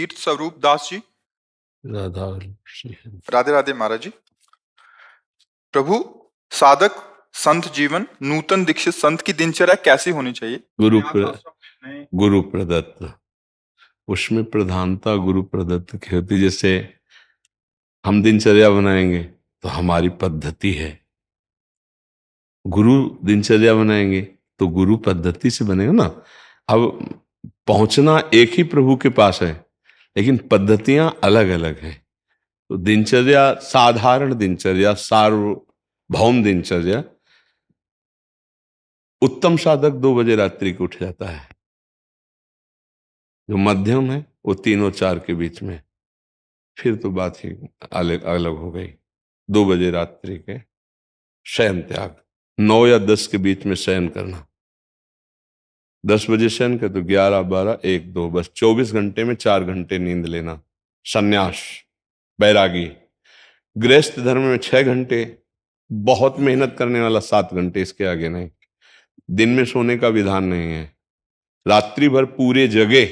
तीर्थ स्वरूप दास जी। राधा। राधे राधे महाराज जी। प्रभु, साधक संत जीवन नूतन दीक्षित संत की दिनचर्या कैसी होनी चाहिए? गुरु प्रदत्त, उसमें प्रधानता गुरु प्रदत्त की होती। जैसे हम दिनचर्या बनाएंगे तो हमारी पद्धति है, गुरु दिनचर्या बनाएंगे तो गुरु पद्धति से बनेगा ना। अब पहुंचना एक ही प्रभु के पास है, लेकिन पद्धतियां अलग अलग है। तो दिनचर्या, साधारण दिनचर्या, सार्वभौम दिनचर्या, उत्तम साधक 2 बजे रात्रि को उठ जाता है। जो मध्यम है वो 3 और 4 के बीच में, फिर तो बात ही अलग अलग हो गई। 2 बजे रात्रि के शयन त्याग, 9 या 10 के बीच में शयन करना। 10 बजे शयन कर तो 11, 12, 1, 2, बस 24 घंटे में 4 घंटे नींद लेना। सन्यास, बैरागी। गृहस्थ धर्म में 6 घंटे, बहुत मेहनत करने वाला 7 घंटे, इसके आगे नहीं। दिन में सोने का विधान नहीं है। रात्रि भर पूरे जगे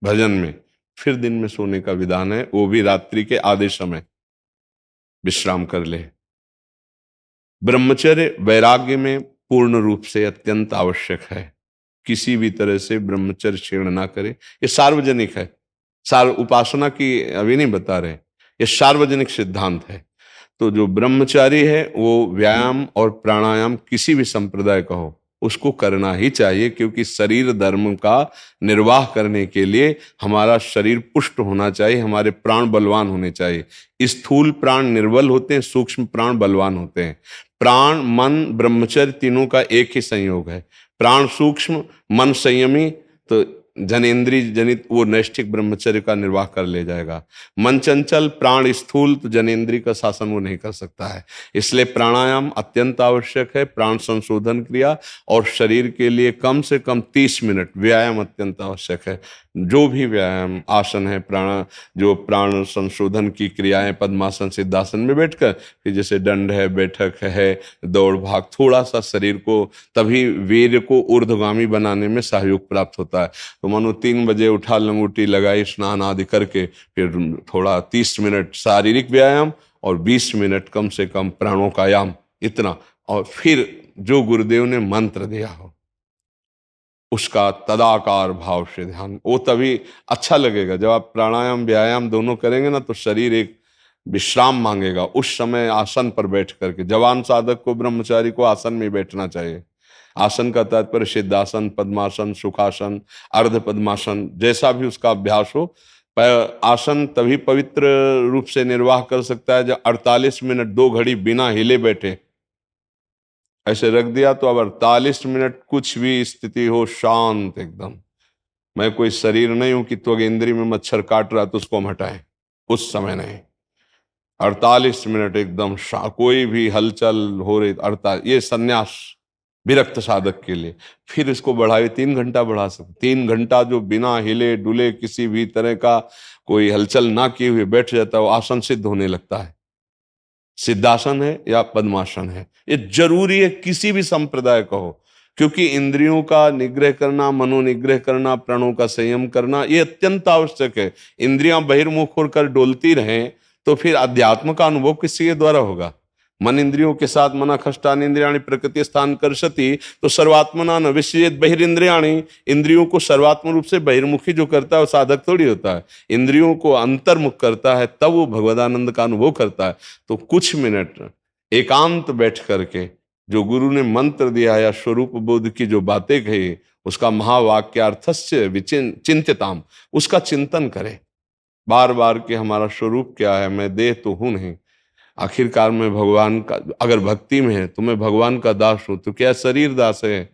भजन में, फिर दिन में सोने का विधान है, वो भी रात्रि के आधे समय विश्राम कर ले। ब्रह्मचर्य वैराग्य में पूर्ण रूप से अत्यंत आवश्यक है। किसी भी तरह से ब्रह्मचर्य क्षीण ना करे। ये सार्वजनिक है, उपासना की अभी नहीं बता रहे, ये सार्वजनिक सिद्धांत है। तो जो ब्रह्मचारी है वो व्यायाम और प्राणायाम किसी भी संप्रदाय का हो उसको करना ही चाहिए, क्योंकि शरीर धर्म का निर्वाह करने के लिए हमारा शरीर पुष्ट होना चाहिए, हमारे प्राण बलवान होने चाहिए। स्थूल प्राण निर्बल होते हैं, सूक्ष्म प्राण बलवान होते हैं। प्राण, मन, ब्रह्मचर्य तीनों का एक ही संयोग है। प्राण सूक्ष्म, मन संयमी, तो जनेन्द्रिय जनित वो नैष्ठिक ब्रह्मचर्य का निर्वाह कर ले जाएगा। मन चंचल, प्राण स्थूल, तो जनेन्द्रिय का शासन वो नहीं कर सकता है। इसलिए प्राणायाम अत्यंत आवश्यक है, प्राण संशोधन क्रिया, और शरीर के लिए कम से कम 30 मिनट व्यायाम अत्यंत आवश्यक है। जो भी व्यायाम आसन है, जो प्राण संशोधन की क्रियाएं, पद्मासन सिद्धासन में बैठकर, फिर जैसे दंड है, बैठक है, दौड़ भाग, थोड़ा सा शरीर को, तभी वीर्य को ऊर्ध्वगामी बनाने में सहयोग प्राप्त होता है। तो मानो 3 बजे उठा, लंगोटी लगाई, स्नान आदि करके, फिर थोड़ा 30 मिनट शारीरिक व्यायाम और 20 मिनट कम से कम प्राणों का याम, इतना। और फिर जो गुरुदेव ने मंत्र दिया हो उसका तदाकार भाव से ध्यान, वो तभी अच्छा लगेगा। जब आप प्राणायाम व्यायाम दोनों करेंगे ना, तो शरीर एक विश्राम मांगेगा। उस समय आसन पर बैठ करके, जवान साधक को, ब्रह्मचारी को आसन में बैठना चाहिए। आसन का तात्पर्य सिद्धासन, पद्मासन, सुखासन, अर्ध पद्मासन, जैसा भी उसका अभ्यास हो। आसन तभी पवित्र रूप से निर्वाह कर सकता है जब 48 मिनट 2 घड़ी बिना हिले बैठे। ऐसे रख दिया तो अब 48 मिनट कुछ भी स्थिति हो, शांत एकदम। मैं कोई शरीर नहीं हूं कि त्वगेंद्री में मच्छर काट रहा तो उसको हम हटाएं, उस समय नहीं। 48 मिनट एकदम कोई भी हलचल हो रही, 48, ये सन्यास विरक्त साधक के लिए। फिर इसको बढ़ाए 3 घंटा बढ़ा सकते। 3 घंटा जो बिना हिले डुले, किसी भी तरह का कोई हलचल ना किए हुए बैठ जाता है, वो आसन सिद्ध होने लगता है। सिद्धासन है या पद्मासन है, ये जरूरी है किसी भी संप्रदाय का हो, क्योंकि इंद्रियों का निग्रह करना, मनोनिग्रह करना, प्राणों का संयम करना, ये अत्यंत आवश्यक है। इंद्रियां बहिर्मुख होकर डोलती रहें तो फिर अध्यात्म का अनुभव किसी के द्वारा होगा। मन इंद्रियों के साथ मना खष्टान इंद्रियाणी प्रकृति स्थान कर्षति, तो सर्वात्मना न विषयेत बहिरिंद्रियाणी। इंद्रियों को सर्वात्म रूप से बहिर्मुखी जो करता है वो साधक थोड़ी होता है। इंद्रियों को अंतर्मुख करता है तब वो भगवदानंद का अनुभव करता है। तो कुछ मिनट एकांत बैठ करके जो गुरु ने मंत्र दिया या स्वरूप बोध की जो बातें कही, उसका महावाक्यार्थस्य चिंत्यताम, उसका चिंतन करें बार बार कि हमारा स्वरूप क्या है, मैं देह तो हूं नहीं, आखिरकार मैं भगवान का, अगर भक्ति में है तो मैं भगवान का दास हूं, तो क्या शरीर दास है?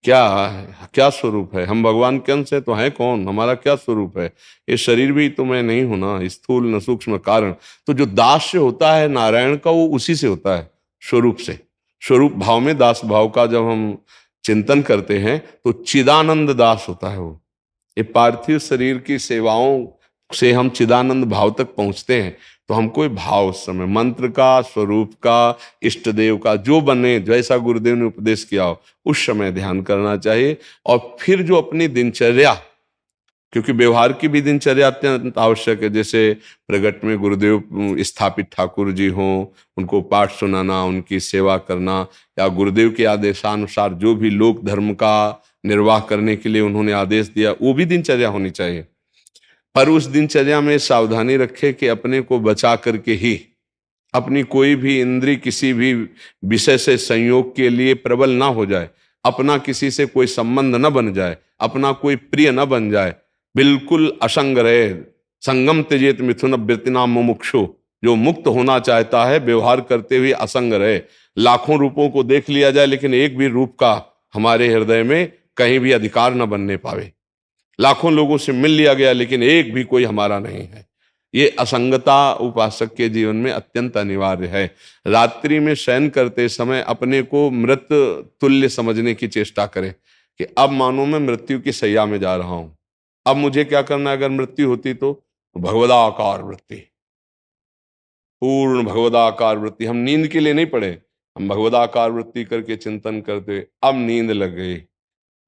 क्या स्वरूप है? हम भगवान के अंश है तो है कौन? हमारा क्या स्वरूप है? ये शरीर भी तो मैं नहीं हूं ना, स्थूल न सूक्ष्म कारण। तो जो दास से होता है नारायण का, वो उसी से होता है, स्वरूप से। स्वरूप भाव में दास भाव का जब हम चिंतन करते हैं तो चिदानंद दास होता है वो। ये पार्थिव शरीर की सेवाओं से हम चिदानंद भाव तक पहुंचते हैं। तो हमको भाव उस समय मंत्र का, स्वरूप का, इष्ट देव का, जो बने, जैसा गुरुदेव ने उपदेश किया हो उस समय ध्यान करना चाहिए। और फिर जो अपनी दिनचर्या क्योंकि व्यवहार की भी दिनचर्या अत्यंत आवश्यक है। जैसे प्रगट में गुरुदेव स्थापित ठाकुर जी हों, उनको पाठ सुनाना, उनकी सेवा करना, या गुरुदेव के आदेशानुसार जो भी लोक धर्म का निर्वाह करने के लिए उन्होंने आदेश दिया, वो भी दिनचर्या होनी चाहिए। पर उस दिनचर्या में सावधानी रखे कि अपने को बचा करके ही, अपनी कोई भी इंद्री किसी भी विषय से संयोग के लिए प्रबल ना हो जाए, अपना किसी से कोई संबंध न बन जाए, अपना कोई प्रिय न बन जाए, बिल्कुल असंग रहे। संगम त्यजेत मिथुन वृत्तिनाम मुमुक्षु, जो मुक्त होना चाहता है व्यवहार करते हुए असंग रहे। लाखों रूपों को देख लिया जाए लेकिन एक भी रूप का हमारे हृदय में कहीं भी अधिकार न बनने पावे। लाखों लोगों से मिल लिया गया लेकिन एक भी कोई हमारा नहीं है। ये असंगता उपासक के जीवन में अत्यंत अनिवार्य है। रात्रि में शयन करते समय अपने को मृत तुल्य समझने की चेष्टा करें कि अब मानो मैं मृत्यु की शैया में जा रहा हूं, अब मुझे क्या करना है। अगर मृत्यु होती तो भगवदाकार वृत्ति, पूर्ण भगवदाकार वृत्ति। हम नींद के लिए नहीं पड़े, हम भगवदाकार वृत्ति करके चिंतन करते, अब नींद लग गई,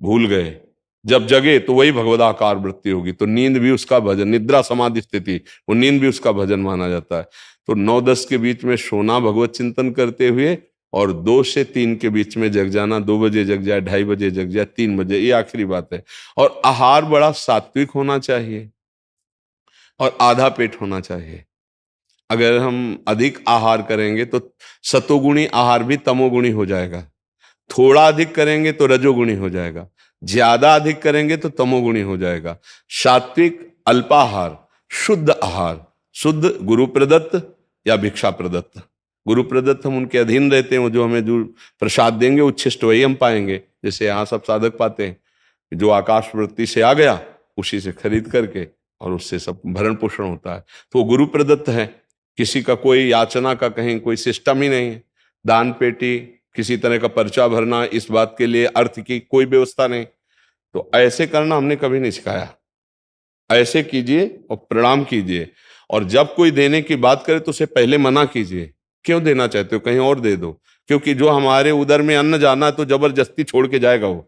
भूल गए, जब जगे तो वही भगवदाकार वृत्ति होगी। तो नींद भी उसका भजन, निद्रा समाधि स्थिति, वो नींद भी उसका भजन माना जाता है। तो 9-10 के बीच में सोना भगवत चिंतन करते हुए, और 2 से 3 के बीच में जग जाना। 2 बजे जग जाए, 2:30 बजे जग जाए, 3 बजे, ये आखिरी बात है। और आहार बड़ा सात्विक होना चाहिए और आधा पेट होना चाहिए। अगर हम अधिक आहार करेंगे तो सतोगुणी आहार भी तमोगुणी हो जाएगा, थोड़ा अधिक करेंगे तो रजोगुणी हो जाएगा, ज्यादा अधिक करेंगे तो तमोगुणी हो जाएगा। सात्विक अल्पाहार, शुद्ध आहार, शुद्ध गुरु प्रदत्त या भिक्षा प्रदत्त। गुरु प्रदत्त हम उनके अधीन रहते हैं, वो जो हमें जो प्रसाद देंगे उच्छिष्ट वही हम पाएंगे। जैसे यहाँ सब साधक पाते हैं, जो आकाश वृत्ति से आ गया उसी से खरीद करके और उससे सब भरण पोषण होता है। तो वो गुरु प्रदत्त है, किसी का कोई याचना का कहीं कोई सिस्टम ही नहीं है। दान पेटी, किसी तरह का पर्चा भरना, इस बात के लिए अर्थ की कोई व्यवस्था नहीं। तो ऐसे करना हमने कभी नहीं सिखाया। ऐसे कीजिए और प्रणाम कीजिए, और जब कोई देने की बात करे तो उसे पहले मना कीजिए। क्यों देना चाहते हो, कहीं और दे दो, क्योंकि जो हमारे उदर में अन्न जाना है तो जबरदस्ती छोड़ के जाएगा वो।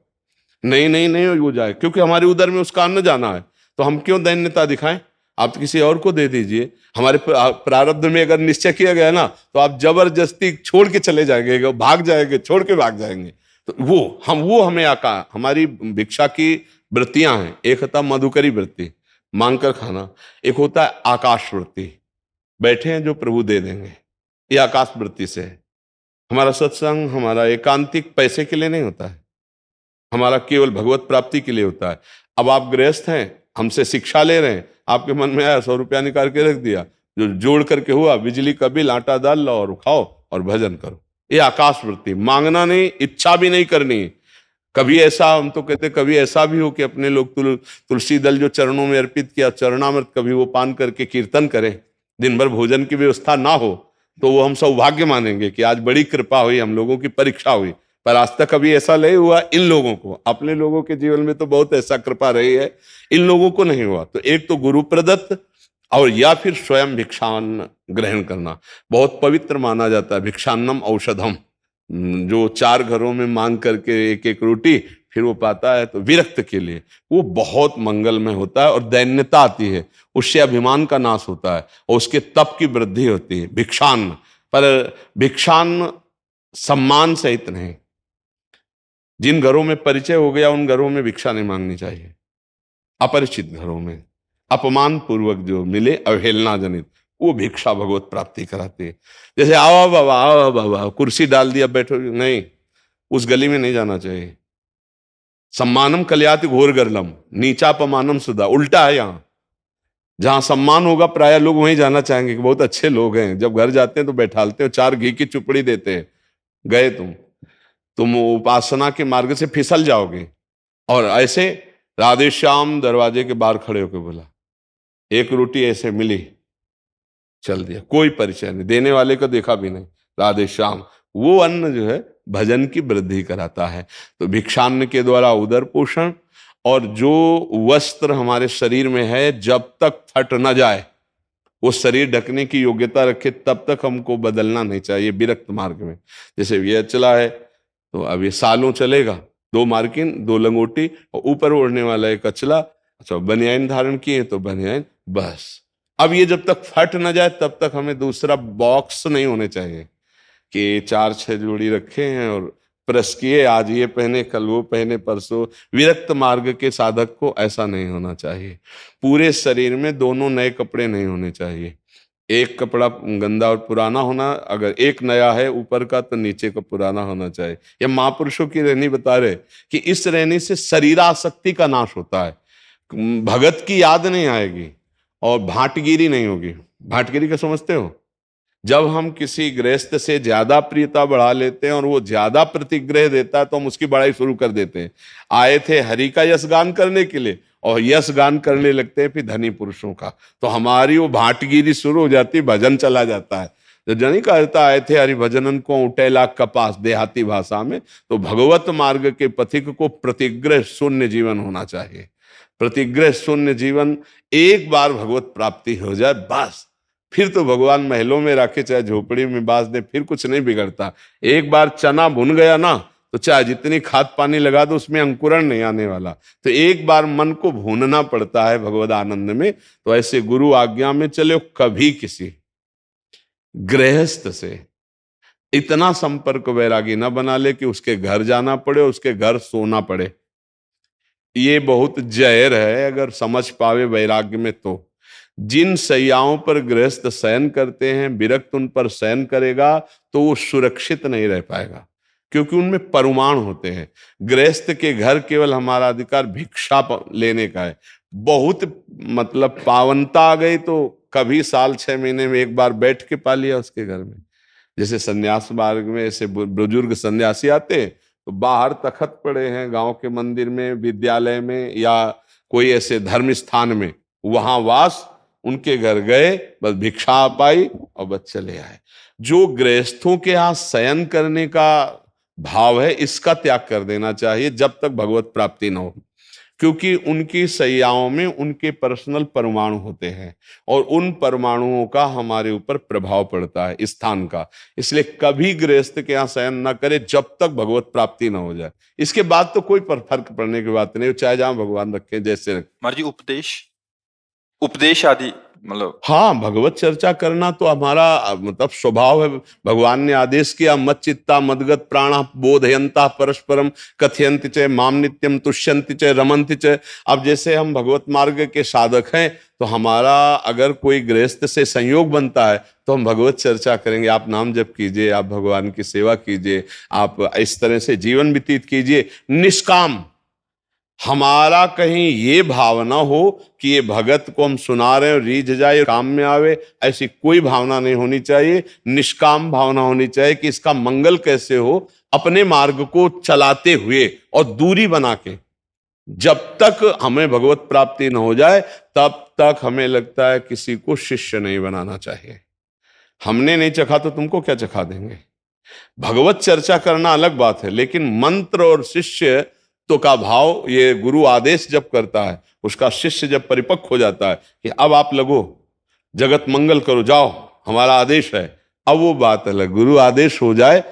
नहीं नहीं नहीं वो जाए, क्योंकि हमारे उदर में उसका अन्न जाना है, तो हम क्यों दैन्यता दिखाएं। आप किसी और को दे दीजिए। हमारे प्रारब्ध में अगर निश्चय किया गया ना, तो आप जबरदस्ती छोड़ के चले जाएंगे, भाग जाएंगे, छोड़ के भाग जाएंगे। तो वो हमें हमारी भिक्षा की वृत्तियां हैं। एक होता मधुकरी वृत्ति, मांग कर खाना। एक होता है आकाश वृत्ति, बैठे हैं जो प्रभु दे देंगे, ये आकाश वृत्ति से है। हमारा सत्संग, हमारा एकांतिक पैसे के लिए नहीं होता है, हमारा केवल भगवत प्राप्ति के लिए होता है। अब आप गृहस्थ हैं, हमसे शिक्षा ले रहे हैं, आपके मन में आया 100 रुपया निकाल के रख दिया, जो जोड़ करके हुआ, बिजली का बिल, आटा दाल लो और खाओ और भजन करो। ये आकाश वृत्ति, मांगना नहीं, इच्छा भी नहीं करनी। कभी ऐसा, हम तो कहते कभी ऐसा भी हो कि अपने लोग तुलसी दल जो चरणों में अर्पित किया, चरणामृत कभी वो पान करके कीर्तन करें, दिन भर भोजन की व्यवस्था ना हो, तो वो हम सौभाग्य मानेंगे कि आज बड़ी कृपा हुई, हम लोगों की परीक्षा हुई। पर आज तक कभी ऐसा नहीं हुआ इन लोगों को। अपने लोगों के जीवन में तो बहुत ऐसा कृपा रही है, इन लोगों को नहीं हुआ। तो एक तो गुरु प्रदत्त, और या फिर स्वयं भिक्षान्न ग्रहण करना बहुत पवित्र माना जाता है। भिक्षान्नम औषधम, जो 4 घरों में मांग करके एक एक रोटी फिर वो पाता है, तो विरक्त के लिए वो बहुत मंगलमय होता है। और दैन्यता आती है, उससे अभिमान का नाश होता है और उसके तप की वृद्धि होती है। भिक्षान्न, पर भिक्षान्न सम्मान सहित नहीं। जिन घरों में परिचय हो गया उन घरों में भिक्षा नहीं मांगनी चाहिए। अपरिचित घरों में अपमान पूर्वक जो मिले, अवहेलना जनित, वो भिक्षा भगवत प्राप्ति कराती है। जैसे आओ बाबा, आओ बाबा, कुर्सी डाल दिया, बैठो, नहीं, उस गली में नहीं जाना चाहिए। सम्मानम कल्याति घोर गर्लम, नीचापमानम सुधा, उल्टा है। यहाँ जहां सम्मान होगा प्राय लोग वहीं जाना चाहेंगे कि बहुत अच्छे लोग हैं। जब घर जाते हैं तो बैठालते हैं, 4 घी की चुपड़ी देते हैं, गए तुम उपासना के मार्ग से फिसल जाओगे। और ऐसे राधे श्याम दरवाजे के बाहर खड़े होकर बोला, एक रोटी ऐसे मिली, चल दिया, कोई परिचय नहीं, देने वाले को देखा भी नहीं, राधे श्याम। वो अन्न जो है भजन की वृद्धि कराता है। तो भिक्षान्न के द्वारा उदर पोषण, और जो वस्त्र हमारे शरीर में है जब तक फट न जाए, वो शरीर ढकने की योग्यता रखे, तब तक हमको बदलना नहीं चाहिए विरक्त मार्ग में। जैसे ये चला है तो अब ये सालों चलेगा, 2 मार्किन, 2 लंगोटी और ऊपर ओढ़ने वाला एक अचला, अच्छा बनियान धारण किए तो बनियान बस। अब ये जब तक फट ना जाए तब तक हमें दूसरा बॉक्स नहीं होने चाहिए कि 4-6 जोड़ी रखे हैं और प्रेस किए, आज ये पहने कल वो पहने परसों। विरक्त मार्ग के साधक को ऐसा नहीं होना चाहिए। पूरे शरीर में दोनों नए कपड़े नहीं होने चाहिए। एक कपड़ा गंदा और पुराना होना, अगर एक नया है ऊपर का तो नीचे का पुराना होना चाहिए। ये महापुरुषों की रहनी बता रहे कि इस रहनी से शरीरासक्ति का नाश होता है, भगत की याद नहीं आएगी और भाटगिरी नहीं होगी। भाटगिरी का समझते हो? जब हम किसी गृहस्थ से ज्यादा प्रियता बढ़ा लेते हैं और वो ज्यादा प्रतिग्रह देता है तो हम उसकी बड़ाई शुरू कर देते हैं। आए थे हरि का यश गान करने के लिए और यश गान करने लगते हैं फिर धनी पुरुषों का, तो हमारी वो भाटगिरी शुरू हो जाती, भजन चला जाता है। तो जनी कहता आए थे हरि भजनन को उटेला कपास, देहाती भाषा में। तो भगवत मार्ग के पथिक को प्रतिग्रह शून्य जीवन होना चाहिए। प्रतिग्रह शून्य जीवन, एक बार भगवत प्राप्ति हो जाए बस, फिर तो भगवान महलों में रखे चाहे झोपड़ी में बास दे, फिर कुछ नहीं बिगड़ता। एक बार चना भुन गया ना तो चाहे जितनी खाद पानी लगा दो उसमें अंकुरण नहीं आने वाला। तो एक बार मन को भूनना पड़ता है भगवद आनंद में। तो ऐसे गुरु आज्ञा में चले, कभी किसी गृहस्थ से इतना संपर्क वैरागी न बना ले कि उसके घर जाना पड़े, उसके घर सोना पड़े। ये बहुत जहर है अगर समझ पावे वैराग्य में। तो जिन शैयाओं पर गृहस्थ शयन करते हैं, विरक्त उन पर शयन करेगा तो वो सुरक्षित नहीं रह पाएगा, क्योंकि उनमें परमाणु होते हैं। गृहस्थ के घर केवल हमारा अधिकार भिक्षा लेने का है। बहुत मतलब पावनता आ गई तो कभी साल 6 महीने में एक बार बैठ के पा लिया उसके घर में। जैसे संन्यास मार्ग में ऐसे बुजुर्ग सन्यासी आते तो बाहर तखत पड़े हैं गांव के मंदिर में, विद्यालय में या कोई ऐसे धर्म स्थान में, वहां वास, उनके घर गए, बस भिक्षा पाई और बस चले आए। जो गृहस्थों के यहाँ शयन करने का भाव है इसका त्याग कर देना चाहिए जब तक भगवत प्राप्ति न हो, क्योंकि उनकी शैयाओं में उनके पर्सनल परमाणु होते हैं और उन परमाणुओं का हमारे ऊपर प्रभाव पड़ता है स्थान का। इसलिए कभी गृहस्थ के यहाँ शयन न करे जब तक भगवत प्राप्ति न हो जाए। इसके बाद तो कोई फर्क पड़ने की बात नहीं, चाहे जहां भगवान रखे जैसे रखे। महाराज जी उपदेश आदि मतलब, हाँ, भगवत चर्चा करना तो हमारा मतलब स्वभाव है। भगवान ने आदेश किया मत चित्ता मदगत प्राणा बोधयंता परस्परम कथयंति च माम नित्यम तुष्यंति च रमन्ति च। अब जैसे हम भगवत मार्ग के साधक हैं तो हमारा अगर कोई गृहस्थ से संयोग बनता है तो हम भगवत चर्चा करेंगे। आप नाम जप कीजिए, आप भगवान की सेवा कीजिए, आप इस तरह से जीवन व्यतीत कीजिए निष्काम। हमारा कहीं ये भावना हो कि ये भगत को हम सुना रहे हैं रीझ जाए काम में आवे, ऐसी कोई भावना नहीं होनी चाहिए। निष्काम भावना होनी चाहिए कि इसका मंगल कैसे हो, अपने मार्ग को चलाते हुए और दूरी बना के। जब तक हमें भगवत प्राप्ति न हो जाए तब तक हमें लगता है किसी को शिष्य नहीं बनाना चाहिए। हमने नहीं चखा तो तुमको क्या चखा देंगे। भगवत चर्चा करना अलग बात है, लेकिन मंत्र और शिष्य तो का भाव ये गुरु आदेश जब करता है, उसका शिष्य जब परिपक्व हो जाता है कि अब आप लगो जगत मंगल करो, जाओ हमारा आदेश है, अब वो बात अलग। गुरु आदेश हो जाए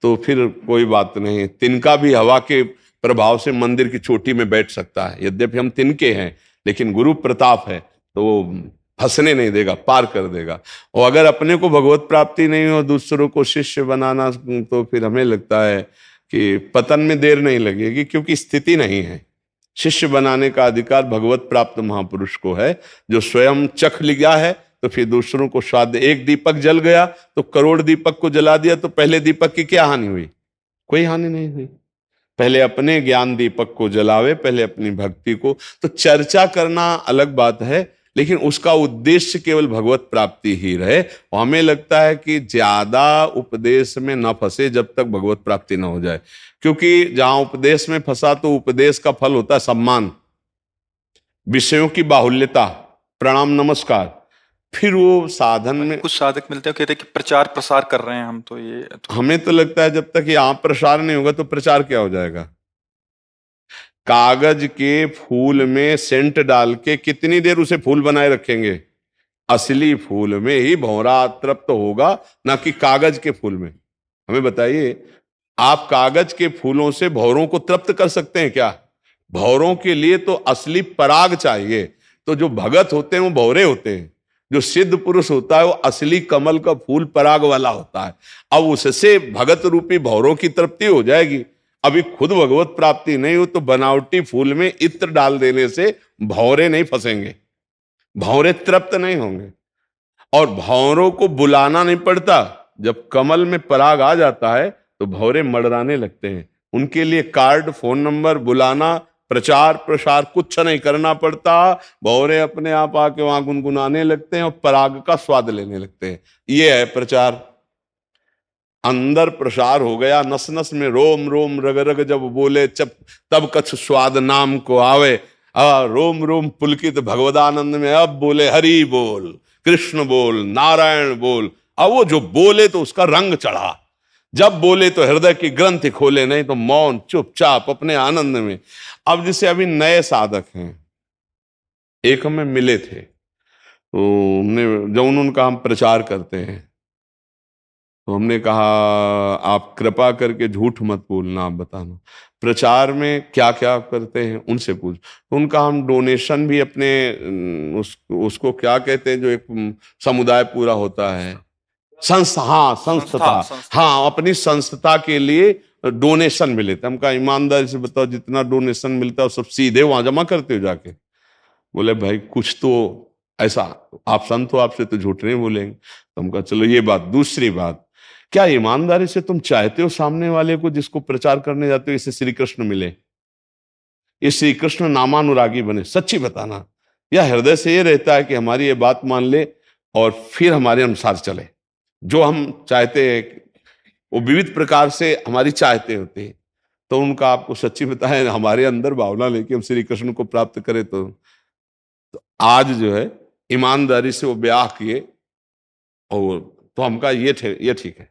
तो फिर कोई बात नहीं। तिनका भी हवा के प्रभाव से मंदिर की चोटी में बैठ सकता है, यद्यपि हम तिनके हैं, लेकिन गुरु प्रताप है तो वो फंसने नहीं देगा, पार कर देगा। और अगर अपने को भगवत प्राप्ति नहीं हो, दूसरों को शिष्य बनाना, तो फिर हमें लगता है कि पतन में देर नहीं लगेगी, क्योंकि स्थिति नहीं है। शिष्य बनाने का अधिकार भगवत प्राप्त महापुरुष को है, जो स्वयं चख लिया है तो फिर दूसरों को स्वाद। एक दीपक जल गया तो करोड़ दीपक को जला दिया, तो पहले दीपक की क्या हानि हुई? कोई हानि नहीं हुई। पहले अपने ज्ञान दीपक को जलावे, पहले अपनी भक्ति को। तो चर्चा करना अलग बात है, लेकिन उसका उद्देश्य केवल भगवत प्राप्ति ही रहे। और हमें लगता है कि ज्यादा उपदेश में न फंसे जब तक भगवत प्राप्ति न हो जाए, क्योंकि जहां उपदेश में फंसा तो उपदेश का फल होता है सम्मान, विषयों की बाहुल्यता, प्रणाम नमस्कार। फिर वो साधन में कुछ साधक मिलते हैं कहते हैं कि प्रचार प्रसार कर रहे हैं हम, तो ये तो हमें तो लगता है जब तक यहाँ प्रसार नहीं होगा तो प्रचार क्या हो जाएगा। कागज के फूल में सेंट डाल के कितनी देर उसे फूल बनाए रखेंगे? असली फूल में ही भौरा तृप्त होगा, ना कि कागज के फूल में। हमें बताइए, आप कागज के फूलों से भौरों को तृप्त कर सकते हैं क्या? भौरों के लिए तो असली पराग चाहिए। तो जो भगत होते हैं वो भौरे होते हैं, जो सिद्ध पुरुष होता है वो असली कमल का फूल पराग वाला होता है। अब उससे भगत रूपी भौरों की तृप्ति हो जाएगी। अभी खुद भगवत प्राप्ति नहीं हो तो बनावटी फूल में इत्र डाल देने से भौरे नहीं फंसेंगे, भौरे तृप्त नहीं होंगे। और भौरों को बुलाना नहीं पड़ता, जब कमल में पराग आ जाता है तो भौरे मड़राने लगते हैं। उनके लिए कार्ड, फोन नंबर, बुलाना, प्रचार प्रसार कुछ नहीं करना पड़ता। भौरे अपने आप आके वहां गुनगुनाने लगते हैं और पराग का स्वाद लेने लगते हैं। ये है प्रचार। अंदर प्रसार हो गया, नस नस में रोम रोम रग रग जब बोले तब कछ स्वाद नाम को आवे। रोम रोम पुलकित भगवदानंद में अब बोले हरि बोल, कृष्ण बोल, नारायण बोल। अब वो जो बोले तो उसका रंग चढ़ा, जब बोले तो हृदय की ग्रंथि खोले, नहीं तो मौन चुपचाप अपने आनंद में। अब जैसे अभी नए साधक हैं, एक हमें मिले थे तो हमने जब उनका हम प्रचार करते हैं तो हमने कहा आप कृपा करके झूठ मत बोलना, आप बताना प्रचार में क्या क्या करते हैं, उनसे पूछ। तो उनका हम डोनेशन भी अपने उसको क्या कहते हैं जो एक समुदाय पूरा होता है, संस्था, हाँ संस्था, हाँ अपनी संस्था के लिए डोनेशन मिले थे। हम कहा ईमानदारी से बताओ जितना डोनेशन मिलता है सब सीधे वहां जमा करते हो जाके? बोले भाई कुछ तो ऐसा, आप संत हो आपसे तो झूठ नहीं बोलेंगे। तो हम कहा चलो ये बात। दूसरी बात, क्या ईमानदारी से तुम चाहते हो सामने वाले को जिसको प्रचार करने जाते हो इसे श्री कृष्ण मिले, ये श्री कृष्ण नामानुरागी बने? सच्ची बताना। या हृदय से ये रहता है कि हमारी ये बात मान ले और फिर हमारे अनुसार चले, जो हम चाहते हैं वो विविध प्रकार से हमारी चाहते होते हैं। तो उनका आपको सच्ची बताएं, हमारे अंदर भावना लेके हम श्री कृष्ण को प्राप्त करें तो आज जो है ईमानदारी से वो ब्याह किए। और तो हम कहा ये ठीक है,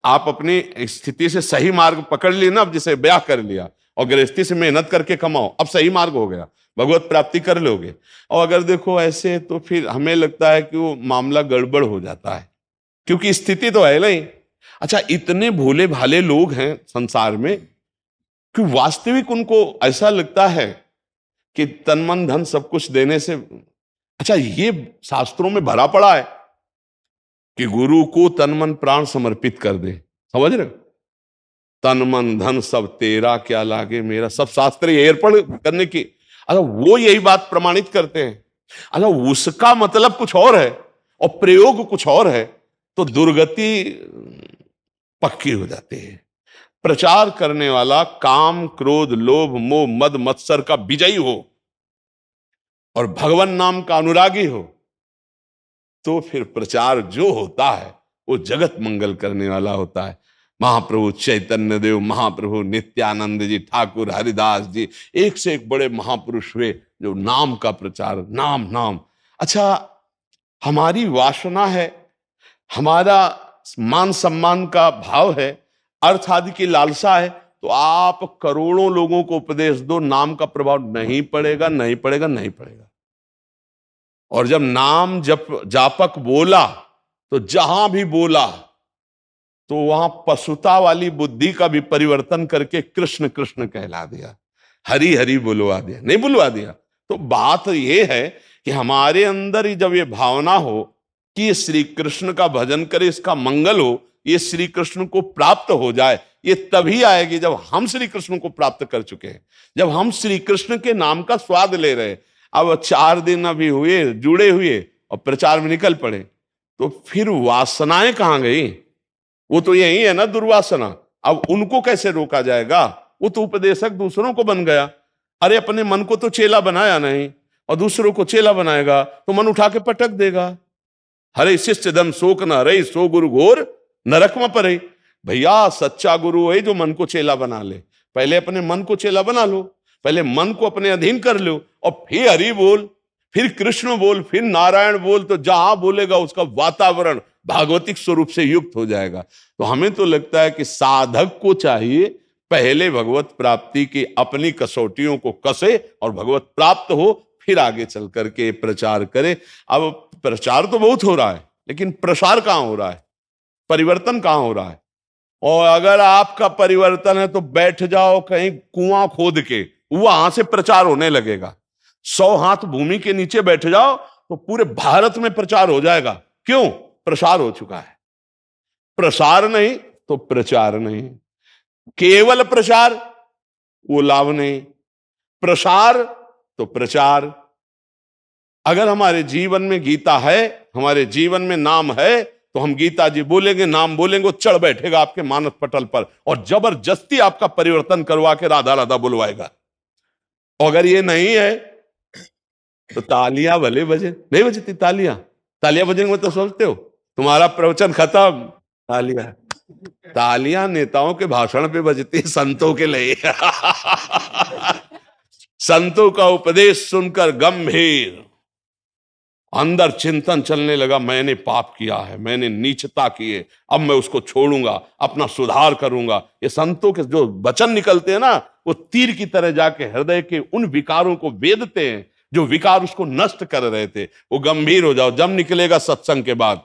आप अपनी स्थिति से सही मार्ग पकड़ लिए ना। अब जैसे ब्याह कर लिया और गृहस्थी से मेहनत करके कमाओ, अब सही मार्ग हो गया, भगवत प्राप्ति कर लोगे। और अगर देखो ऐसे तो फिर हमें लगता है कि वो मामला गड़बड़ हो जाता है, क्योंकि स्थिति तो है नहीं। अच्छा, इतने भोले भाले लोग हैं संसार में कि वास्तविक उनको ऐसा लगता है कि तन मन धन सब कुछ देने से, अच्छा ये शास्त्रों में भरा पड़ा है कि गुरु को तन मन प्राण समर्पित कर दे। समझ रहे? तन मन धन सब तेरा, क्या लागे मेरा, सब शास्त्र अर्पण करने की। अच्छा वो यही बात प्रमाणित करते हैं। अच्छा उसका मतलब कुछ और है और प्रयोग कुछ और है, तो दुर्गति पक्की हो जाती है। प्रचार करने वाला काम क्रोध लोभ मोह मद मत्सर का विजयी हो और भगवान नाम का अनुरागी हो, तो फिर प्रचार जो होता है वो जगत मंगल करने वाला होता है। महाप्रभु चैतन्य देव, महाप्रभु नित्यानंद जी, ठाकुर हरिदास जी, एक से एक बड़े महापुरुष हुए जो नाम का प्रचार, नाम नाम। अच्छा हमारी वासना है, हमारा मान सम्मान का भाव है, अर्थ आदि की लालसा है, तो आप करोड़ों लोगों को उपदेश दो, नाम का प्रभाव नहीं पड़ेगा, नहीं पड़ेगा, नहीं पड़ेगा। और जब नाम जप जापक बोला तो जहां भी बोला तो वहां पशुता वाली बुद्धि का भी परिवर्तन करके कृष्ण कृष्ण कहला दिया, हरि हरि बुलवा दिया, नहीं बुलवा दिया। तो बात यह है कि हमारे अंदर ही जब ये भावना हो कि ये श्री कृष्ण का भजन करे, इसका मंगल हो, ये श्री कृष्ण को प्राप्त हो जाए, ये तभी आएगी जब हम श्री कृष्ण को प्राप्त कर चुके हैं, जब हम श्री कृष्ण के नाम का स्वाद ले रहे। अब 4 दिन अभी हुए जुड़े हुए और प्रचार में निकल पड़े, तो फिर वासनाएं कहां गई? वो तो यही है ना दुर्वासना। अब उनको कैसे रोका जाएगा? वो तो उपदेशक दूसरों को बन गया। अरे अपने मन को तो चेला बनाया नहीं और दूसरों को चेला बनाएगा तो मन उठा के पटक देगा। हरे शिष्य दम शोक न रही, सो गुरु घोर नरक में पड़े। भैया सच्चा गुरु है जो मन को चेला बना ले। पहले अपने मन को चेला बना लो, पहले मन को अपने अधीन कर लो और फिर हरि बोल, फिर कृष्ण बोल, फिर नारायण बोल, तो जहां बोलेगा उसका वातावरण भागवतिक स्वरूप से युक्त हो जाएगा। तो हमें तो लगता है कि साधक को चाहिए पहले भगवत प्राप्ति की अपनी कसौटियों को कसे और भगवत प्राप्त हो, फिर आगे चल करके प्रचार करे। अब प्रचार तो बहुत हो रहा है, लेकिन प्रसार कहां हो रहा है? परिवर्तन कहां हो रहा है? और अगर आपका परिवर्तन है तो बैठ जाओ कहीं कुआं खोद के, वहां से प्रचार होने लगेगा। 100 हाथ भूमि के नीचे बैठ जाओ तो पूरे भारत में प्रचार हो जाएगा। क्यों? प्रसार हो चुका है। प्रसार नहीं तो प्रचार नहीं। केवल प्रसार वो लाभ नहीं, प्रसार तो प्रचार। अगर हमारे जीवन में गीता है, हमारे जीवन में नाम है, तो हम गीता जी बोलेंगे, नाम बोलेंगे, वो चढ़ बैठेगा आपके मानस पटल पर और जबरदस्ती आपका परिवर्तन करवा के राधा राधा बुलवाएगा। अगर ये नहीं है तो तालियां भले बजे, नहीं बजती तालियां, तालियां बजेंगे तो सोचते हो तुम्हारा प्रवचन खत्म। तालियां, तालियां नेताओं के भाषण पे बजती, संतों के लिए। संतों का उपदेश सुनकर गंभीर अंदर चिंतन चलने लगा, मैंने पाप किया है, मैंने नीचता की है, अब मैं उसको छोड़ूंगा, अपना सुधार करूंगा। ये संतों के जो वचन निकलते हैं ना, वो तीर की तरह जाके हृदय के उन विकारों को वेदते हैं जो विकार उसको नष्ट कर रहे थे। वो गंभीर हो जाओ, जब निकलेगा सत्संग के बाद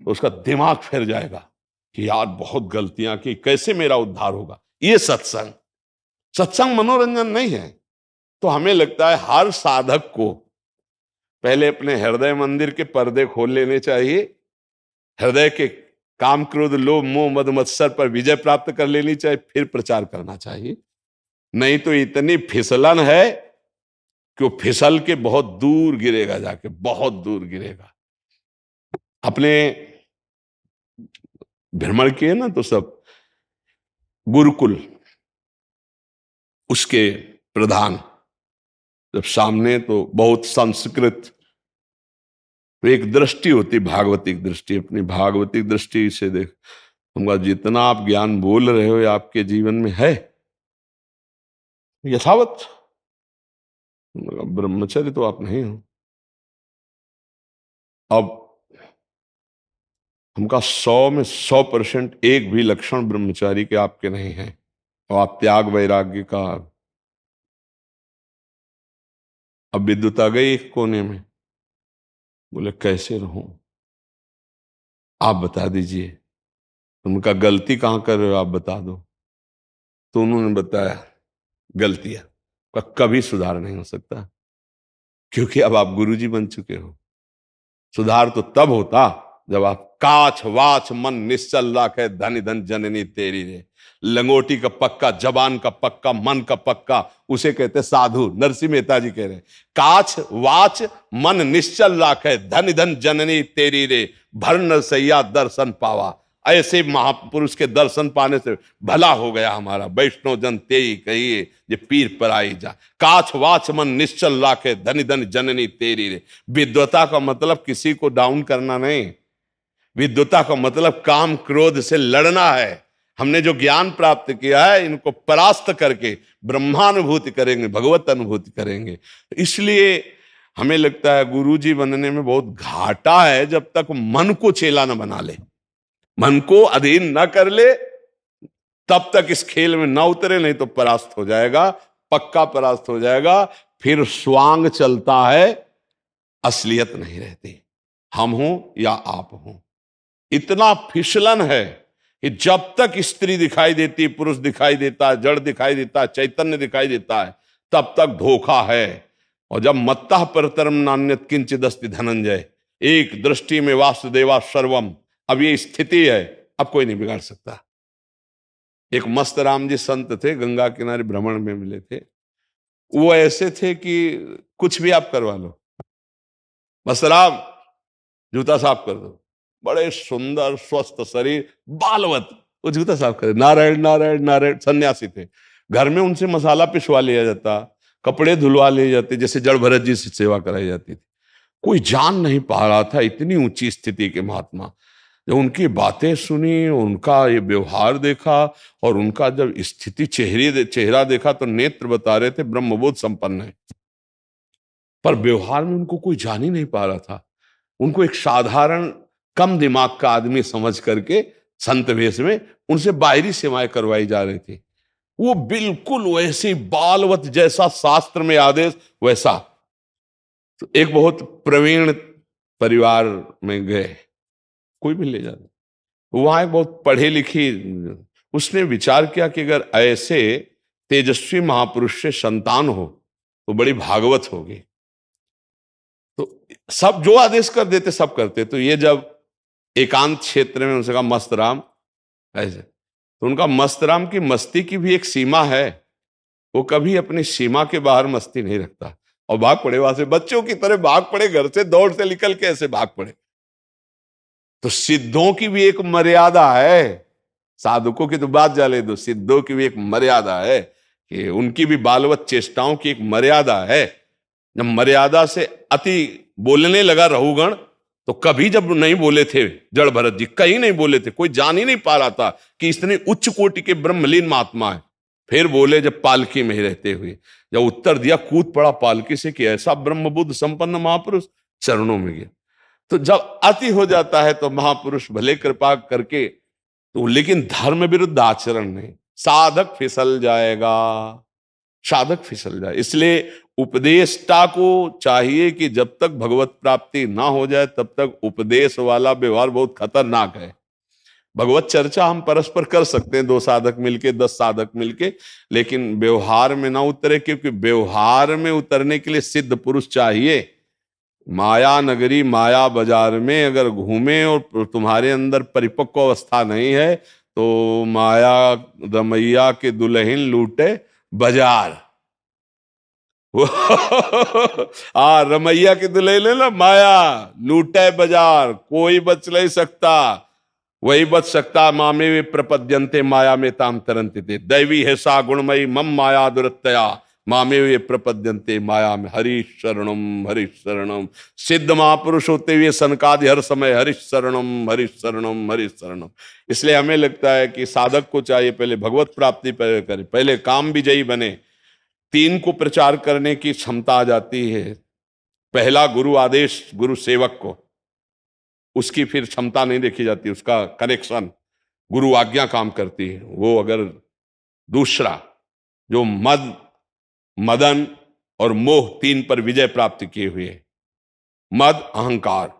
तो उसका दिमाग फिर जाएगा कि यार बहुत गलतियां की, कैसे मेरा उद्धार होगा। ये सत्संग, सत्संग मनोरंजन नहीं है। तो हमें लगता है हर साधक को पहले अपने हृदय मंदिर के पर्दे खोल लेने चाहिए, हृदय के काम क्रोध लोभ मोह मद मत्सर पर विजय प्राप्त कर लेनी चाहिए, फिर प्रचार करना चाहिए। नहीं तो इतनी फिसलन है कि वो फिसल के बहुत दूर गिरेगा, जाके बहुत दूर गिरेगा। अपने भ्रमण किए ना तो सब गुरुकुल, उसके प्रधान जब सामने तो बहुत संस्कृत, तो एक दृष्टि होती भागवतिक दृष्टि, अपनी भागवतिक दृष्टि से देख तुमका जितना आप ज्ञान बोल रहे हो आपके जीवन में है यथावत, ब्रह्मचर्य तो आप नहीं हो। अब हमका 100 में 100% एक भी लक्षण ब्रह्मचारी के आपके नहीं है, और आप त्याग वैराग्य का। अब विद्युत आ गई एक कोने में, बोले कैसे रहूं, आप बता दीजिए। उनका गलती कहां कर रहे हो आप बता दो। तो उन्होंने बताया गलतियां का कभी सुधार नहीं हो सकता, क्योंकि अब आप गुरुजी बन चुके हो। सुधार तो तब होता जब आप काछ वाच मन निश्चल राखे, धन धन जननी तेरी रे। लंगोटी का पक्का, जबान का पक्का, मन का पक्का, उसे कहते साधु। नरसिंह मेहता जी कह रहे काछ वाच मन निश्चल राखे, धन धन जननी तेरी रे, भर नरसैया दर्शन पावा। ऐसे महापुरुष के दर्शन पाने से भला हो गया हमारा। वैष्णव जन तेई कहिए ये पीर पर आई जा, काछ वाच मन निश्चल राखे, धन धन जननी तेरी रे। विद्वता का मतलब किसी को डाउन करना नहीं, विद्वता का मतलब काम क्रोध से लड़ना है। हमने जो ज्ञान प्राप्त किया है इनको परास्त करके ब्रह्मानुभूति करेंगे, भगवत अनुभूति करेंगे। इसलिए हमें लगता है गुरुजी बनने में बहुत घाटा है जब तक मन को चेला न बना ले, मन को अधीन न कर ले, तब तक इस खेल में ना उतरे, नहीं तो परास्त हो जाएगा, पक्का परास्त हो जाएगा। फिर स्वांग चलता है, असलियत नहीं रहती, हम हो या आप हो। इतना फिसलन है कि जब तक स्त्री दिखाई देती, पुरुष दिखाई देता है, जड़ दिखाई देता है, चैतन्य दिखाई देता है, तब तक धोखा है। और जब मत्तः परतरम नान्यत् किंचिदस्ति धनंजय, एक दृष्टि में वासुदेवा सर्वम, अब ये स्थिति है, अब कोई नहीं बिगाड़ सकता। एक मस्त राम जी संत थे, गंगा किनारे भ्रमण में मिले थे। वो ऐसे थे कि कुछ भी आप करवा लो, मस्त राम जूता साफ कर दो, बड़े सुंदर स्वस्थ शरीर, बालवत, वो जूता साफ करे, नारायण नारायण नारायण। सन्यासी थे, घर में उनसे मसाला पिसवा लिया जाता, कपड़े धुलवा लिए जाते, जैसे जड़ भरत जी से सेवा कराई जाती थी। कोई जान नहीं पा रहा था, इतनी ऊंची स्थिति के महात्मा। जब उनकी बातें सुनी, उनका ये व्यवहार देखा और उनका जब स्थिति चेहरा देखा तो नेत्र बता रहे थे ब्रह्मबोध संपन्न है, पर व्यवहार में उनको कोई जान ही नहीं पा रहा था। उनको एक साधारण कम दिमाग का आदमी समझ करके संत वेश में उनसे बाहरी सेवाएं करवाई जा रही थी। वो बिल्कुल वैसे बालवत जैसा शास्त्र में आदेश वैसा। तो एक बहुत प्रवीण परिवार में गए, कोई भी ले जाते, वहां एक बहुत पढ़े लिखी उसने विचार किया कि अगर ऐसे तेजस्वी महापुरुष से संतान हो तो बड़ी भागवत होगी। तो सब जो आदेश कर देते सब करते। तो ये जब एकांत क्षेत्र में उनसे कहा मस्त राम ऐसे, तो उनका मस्त राम की मस्ती की भी एक सीमा है, वो कभी अपनी सीमा के बाहर मस्ती नहीं रखता। और भाग पड़े वहां से, बच्चों की तरह भाग पड़े, घर से दौड़ से निकल के ऐसे भाग पड़े। तो सिद्धों की भी एक मर्यादा है, साधुकों की तो बात जाने दो, सिद्धों की भी एक मर्यादा है कि उनकी भी बालवत चेष्टाओं की एक मर्यादा है। जब मर्यादा से अति बोलने लगा रहुगण, तो कभी जब नहीं बोले थे जड़ भरत जी, कहीं नहीं बोले थे, कोई जान ही नहीं पा रहा था कि इतने उच्च कोटि के ब्रह्मलीन महात्मा है। फिर बोले जब पालकी में ही रहते हुए, जब उत्तर दिया कूद पड़ा पालकी से कि ऐसा ब्रह्म बुद्ध संपन्न महापुरुष चरणों में गया। तो जब अति हो जाता है तो महापुरुष भले कृपा करके, तो लेकिन धर्म विरुद्ध आचरण नहीं, साधक फिसल जाएगा, साधक फिसल जाए। इसलिए उपदेष्टा को चाहिए कि जब तक भगवत प्राप्ति ना हो जाए तब तक उपदेश वाला व्यवहार बहुत खतरनाक है। भगवत चर्चा हम परस्पर कर सकते हैं, 2 साधक मिलके, 10 साधक मिलके, लेकिन व्यवहार में ना उतरे, क्योंकि व्यवहार में उतरने के लिए सिद्ध पुरुष चाहिए। माया नगरी माया बाजार में अगर घूमे और तुम्हारे अंदर परिपक्व अवस्था नहीं है तो माया रमैया के दुल्हन लूटे बाजार। रमैया की दुल्हन है ना, माया लूटे बाजार, कोई बच नहीं सकता। वही बच सकता मामे वे प्रपद्यंते माया में ताम तरंते थे, दैवी है सा गुणमयी मम माया दुरत्तया मामे वे प्रपद्यंते माया में हरि शरणम हरि शरणम। सिद्ध महापुरुष होते हुए सनकादि हर समय हरि शरणम हरि शरणम हरि शरणम। इसलिए हमें लगता है कि साधक को चाहिए पहले भगवत प्राप्ति पहले करे, पहले काम विजयी बने, 3 को प्रचार करने की क्षमता आ जाती है। पहला गुरु आदेश गुरु सेवक को, उसकी फिर क्षमता नहीं देखी जाती, उसका कनेक्शन, गुरु आज्ञा काम करती है वो। अगर दूसरा जो मदन और मोह 3 पर विजय प्राप्त किए हुए, मद अहंकार,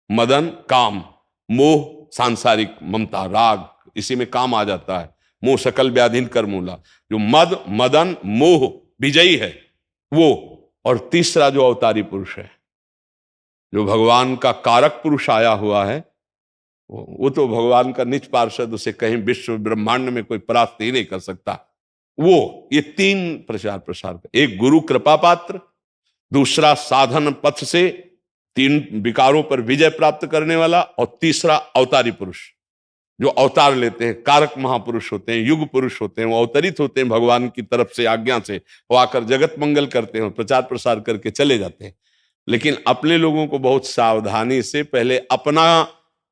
मदन काम, मोह सांसारिक ममता राग, इसी में काम आ जाता है, मोह सकल व्याधिन कर मूला। जो मद मदन मोह विजयी है वो। और तीसरा जो अवतारी पुरुष है, जो भगवान का कारक पुरुष आया हुआ है, वो तो भगवान का निज पार्षद, उसे कहीं विश्व ब्रह्मांड में कोई परास्त ही नहीं कर सकता। वो ये 3 प्रसार, एक गुरु कृपा पात्र, दूसरा साधन पथ से 3 विकारों पर विजय प्राप्त करने वाला, और तीसरा अवतारी पुरुष जो अवतार लेते हैं, कारक महापुरुष होते हैं, युग पुरुष होते हैं, वो अवतरित होते हैं भगवान की तरफ से आज्ञा से, वो आकर जगत मंगल करते हैं, प्रचार प्रसार करके चले जाते हैं। लेकिन अपने लोगों को बहुत सावधानी से पहले अपना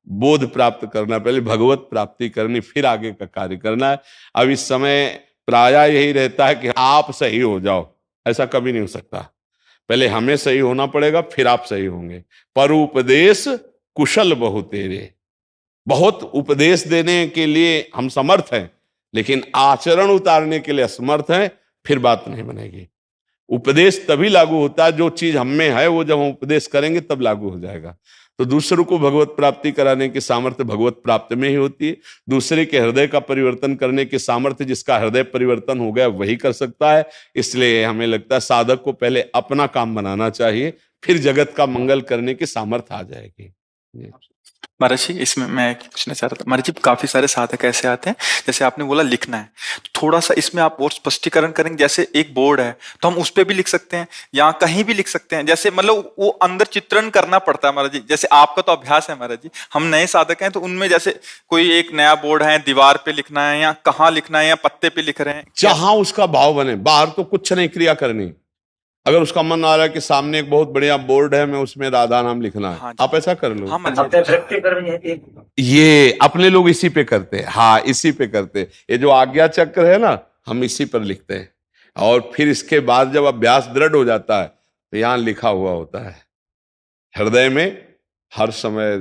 बोध प्राप्त करना, पहले भगवत प्राप्ति करनी, फिर आगे का कार्य करना है। अब इस समय प्रायः यही रहता है कि आप सही हो जाओ, ऐसा कभी नहीं हो सकता। पहले हमें सही होना पड़ेगा, फिर आप सही होंगे। पर उपदेश कुशल बहु तेरे, बहुत उपदेश देने के लिए हम समर्थ हैं, लेकिन आचरण उतारने के लिए असमर्थ हैं, फिर बात नहीं बनेगी। उपदेश तभी लागू होता है, जो चीज हम में है वो जब हम उपदेश करेंगे तब लागू हो जाएगा। तो दूसरों को भगवत प्राप्ति कराने की सामर्थ्य भगवत प्राप्ति में ही होती है। दूसरे के हृदय का परिवर्तन करने की सामर्थ्य जिसका हृदय परिवर्तन हो गया वही कर सकता है। इसलिए हमें लगता है साधक को पहले अपना काम बनाना चाहिए, फिर जगत का मंगल करने की सामर्थ्य आ जाएगी। महाराज जी, इसमें मैं पूछना चाह रहा था, महाराज जी काफी सारे साधक ऐसे आते हैं, जैसे आपने बोला लिखना है, तो थोड़ा सा इसमें आप और स्पष्टीकरण करेंगे। जैसे एक बोर्ड है तो हम उस पे भी लिख सकते हैं या कहीं भी लिख सकते हैं, जैसे मतलब वो अंदर चित्रण करना पड़ता है महाराज जी। जैसे आपका तो अभ्यास है महाराज जी, हम नए साधक हैं तो उनमें जैसे कोई एक नया बोर्ड है, दीवार पे लिखना है या कहाँ लिखना है या पत्ते पे लिख रहे हैं, जहां उसका भाव बने, बाहर तो कुछ नहीं क्रिया करनी। अगर उसका मन आ रहा है कि सामने एक बहुत बढ़िया बोर्ड है, मैं उसमें राधा नाम लिखना है, आप ऐसा कर लो। ये अपने लोग इसी पे करते हैं, हाँ इसी पे करते हैं। ये जो आज्ञा चक्र है ना, हम इसी पर लिखते हैं। और फिर इसके बाद जब अभ्यास दृढ़ हो जाता है तो यहां लिखा हुआ होता है हृदय में। हर समय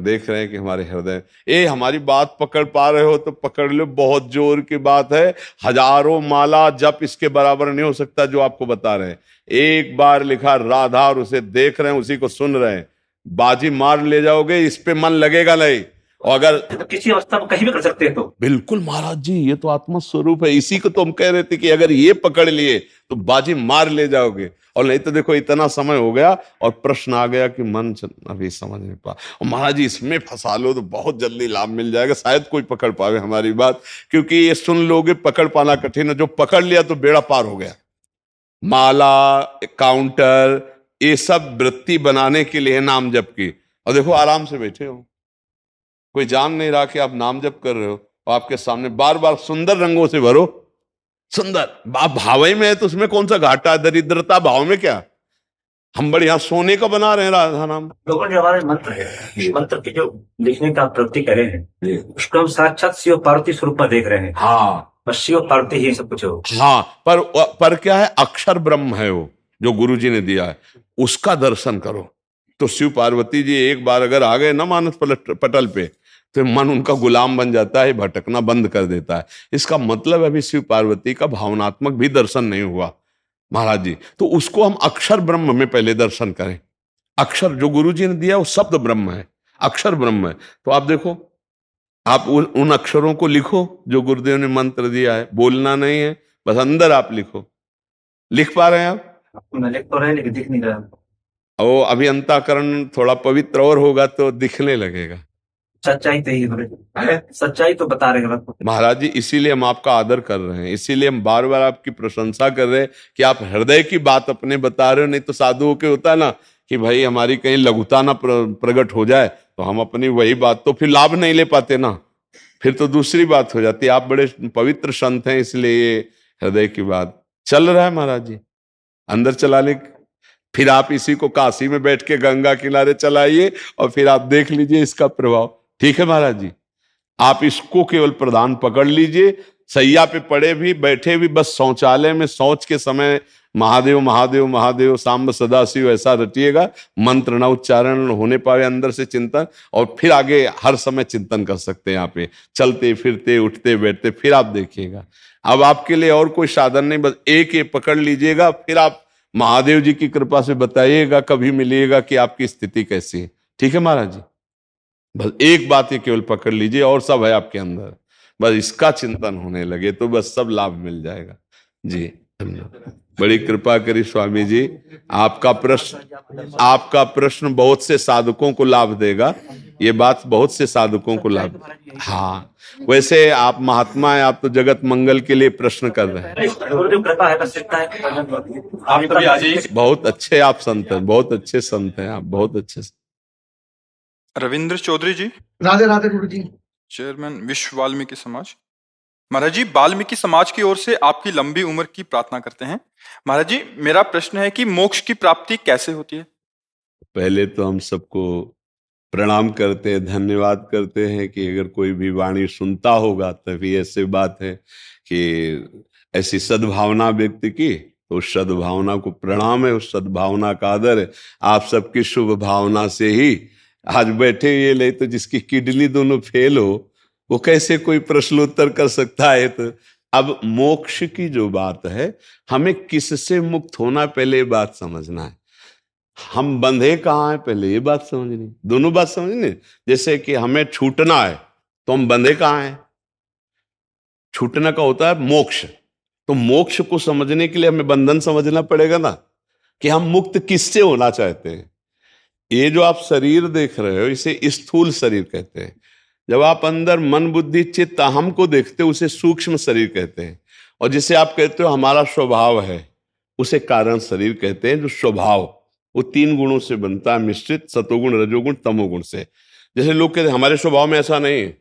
देख रहे हैं कि हमारे हृदय, हमारी बात पकड़ पा रहे हो तो पकड़ लो, बहुत जोर की बात है, हजारों माला जप इसके बराबर नहीं हो सकता जो आपको बता रहे हैं। एक बार लिखा राधा और उसे देख रहे हैं, उसी को सुन रहे हैं, बाजी मार ले जाओगे, इस पे मन लगेगा नहीं। और अगर तो किसी अवस्था में कहीं भी कर सकते हैं तो बिल्कुल महाराज जी, ये तो आत्मा स्वरूप है। इसी को तो हम कह रहे थे कि अगर ये पकड़ लिए तो बाजी मार ले जाओगे। और नहीं तो देखो इतना समय हो गया और प्रश्न आ गया कि मन अभी समझ नहीं पा, और महाराज जी इसमें फंसा लो तो बहुत जल्दी लाभ मिल जाएगा। शायद कोई पकड़ पावे हमारी बात, क्योंकि ये सुन लोगे पकड़ पाना कठिन है। जो पकड़ लिया तो बेड़ा पार हो गया। माला, काउंटर, ये सब वृत्ति बनाने के लिए नाम जप की। और देखो आराम से बैठे हो, कोई जान नहीं रहा कि आप नाम जप कर रहे हो, और आपके सामने बार बार सुंदर रंगों से भरो। सुंदर आप भावे में है तो उसमें कौन सा घाटा, दरिद्रता भाव में क्या। हम बढ़िया सोने का बना रहे हैं राधा नाम। लोगों जो हमारे मंत्र है, इस मंत्र के जो लिखने का प्रवृत्ति करे हैं, उसको हम साक्षात शिव पार्वती स्वरूप में देख रहे हैं। हाँ, बस शिव पार्वती ही सब कुछ हो। हाँ, पर क्या है, अक्षर ब्रह्म है वो जो गुरु जी ने दिया है, उसका दर्शन करो। तो शिव पार्वती जी एक बार अगर आ गए ना मानस पटल पे, तो मन उनका गुलाम बन जाता है, भटकना बंद कर देता है। इसका मतलब अभी शिव पार्वती का भावनात्मक भी दर्शन नहीं हुआ महाराज जी। तो उसको हम अक्षर ब्रह्म में पहले दर्शन करें। अक्षर जो गुरु जी ने दिया वो शब्द ब्रह्म है, अक्षर ब्रह्म है। तो आप देखो, आप उन अक्षरों को लिखो जो गुरुदेव ने मंत्र दिया है। बोलना नहीं है, बस अंदर आप लिखो। लिख पा रहे हैं आप? मैं लिख तो रहे लेकिन दिख नहीं रहा। वो अभी अंतःकरण थोड़ा पवित्र और होगा तो दिखने लगेगा। सच्चाई तो ही सच्चाई तो बता रहे हैं महाराज जी, इसीलिए हम आपका आदर कर रहे हैं, इसीलिए हम बार बार आपकी प्रशंसा कर रहे हैं कि आप हृदय की बात अपने बता रहे हो। नहीं तो साधुओं के होता है ना कि भाई हमारी कहीं लघुता ना प्रकट हो जाए, तो हम अपनी वही बात, तो फिर लाभ नहीं ले पाते ना, फिर तो दूसरी बात हो जाती है। आप बड़े पवित्र संत हैं, इसलिए ये हृदय की बात चल रहा है महाराज जी। अंदर चला ले, फिर आप इसी को काशी में बैठ के गंगा किनारे चलाइए और फिर आप देख लीजिए इसका प्रभाव। ठीक है महाराज जी, आप इसको केवल प्रधान पकड़ लीजिए। सैया पे पड़े भी बैठे भी बस शौचालय में शौच के समय महादेव महादेव महादेव सांब सदाशिव ऐसा रटिएगा। मंत्र न उच्चारण होने पाए, अंदर से चिंतन, और फिर आगे हर समय चिंतन कर सकते हैं। यहाँ पे चलते फिरते उठते बैठते, फिर आप देखिएगा। अब आपके लिए और कोई साधन नहीं, बस एक ये पकड़ लीजिएगा। फिर आप महादेव जी की कृपा से बताइएगा कभी मिलिएगा कि आपकी स्थिति कैसी है। ठीक है महाराज जी, बस एक बात ये केवल पकड़ लीजिए, और सब है आपके अंदर। बस इसका चिंतन होने लगे तो बस सब लाभ मिल जाएगा जी। बड़ी कृपा करी स्वामी जी। आपका प्रश्न बहुत से साधकों को लाभ देगा। ये बात बहुत से साधकों को लाभ। हाँ, वैसे आप महात्मा हैं, आप तो जगत मंगल के लिए प्रश्न कर रहे हैं। कृपा है, बस इतना है। आप कभी आ जाइए। बहुत अच्छे आप संत हैं, बहुत अच्छे संत हैं आप, बहुत अच्छे। रविंद्र चौधरी जी, राधे राधे गुरु जी। चेयरमैन विश्व वाल्मीकि समाज। महाराज जी, वाल्मीकि समाज की ओर से आपकी लंबी उम्र की प्रार्थना करते हैं। महाराज जी, मेरा प्रश्न है कि मोक्ष की प्राप्ति कैसे होती है? पहले तो हम सबको प्रणाम करते हैं, धन्यवाद करते हैं कि अगर कोई भी वाणी सुनता होगा तभी ऐसे बात है कि ऐसी सद्भावना व्यक्ति की, तो उस सद्भावना को प्रणाम है, उस सद्भावना का आदर है। आप सबकी शुभ भावना से ही आज बैठे। ये ले तो जिसकी किडनी दोनों फेल हो वो कैसे कोई प्रश्नोत्तर कर सकता है। तो अब मोक्ष की जो बात है, हमें किससे मुक्त होना पहले ये बात समझना है। हम बंधे कहाँ हैं पहले ये बात समझनी, दोनों बात समझनी। जैसे कि हमें छूटना है तो हम बंधे कहाँ हैं। छूटने का होता है मोक्ष। तो मोक्ष को समझने के लिए हमें बंधन समझना पड़ेगा ना, कि हम मुक्त किससे होना चाहते हैं। ये जो आप शरीर देख रहे हो इसे स्थूल शरीर कहते हैं। जब आप अंदर मन बुद्धि चित्त अहम को देखते हो उसे सूक्ष्म शरीर कहते हैं। और जिसे आप कहते हो हमारा स्वभाव है उसे कारण शरीर कहते हैं। जो स्वभाव वो 3 गुणों से बनता है मिश्रित, सतोगुण रजोगुण तमोगुण से। जैसे लोग कहते हैं हमारे स्वभाव में ऐसा नहीं है,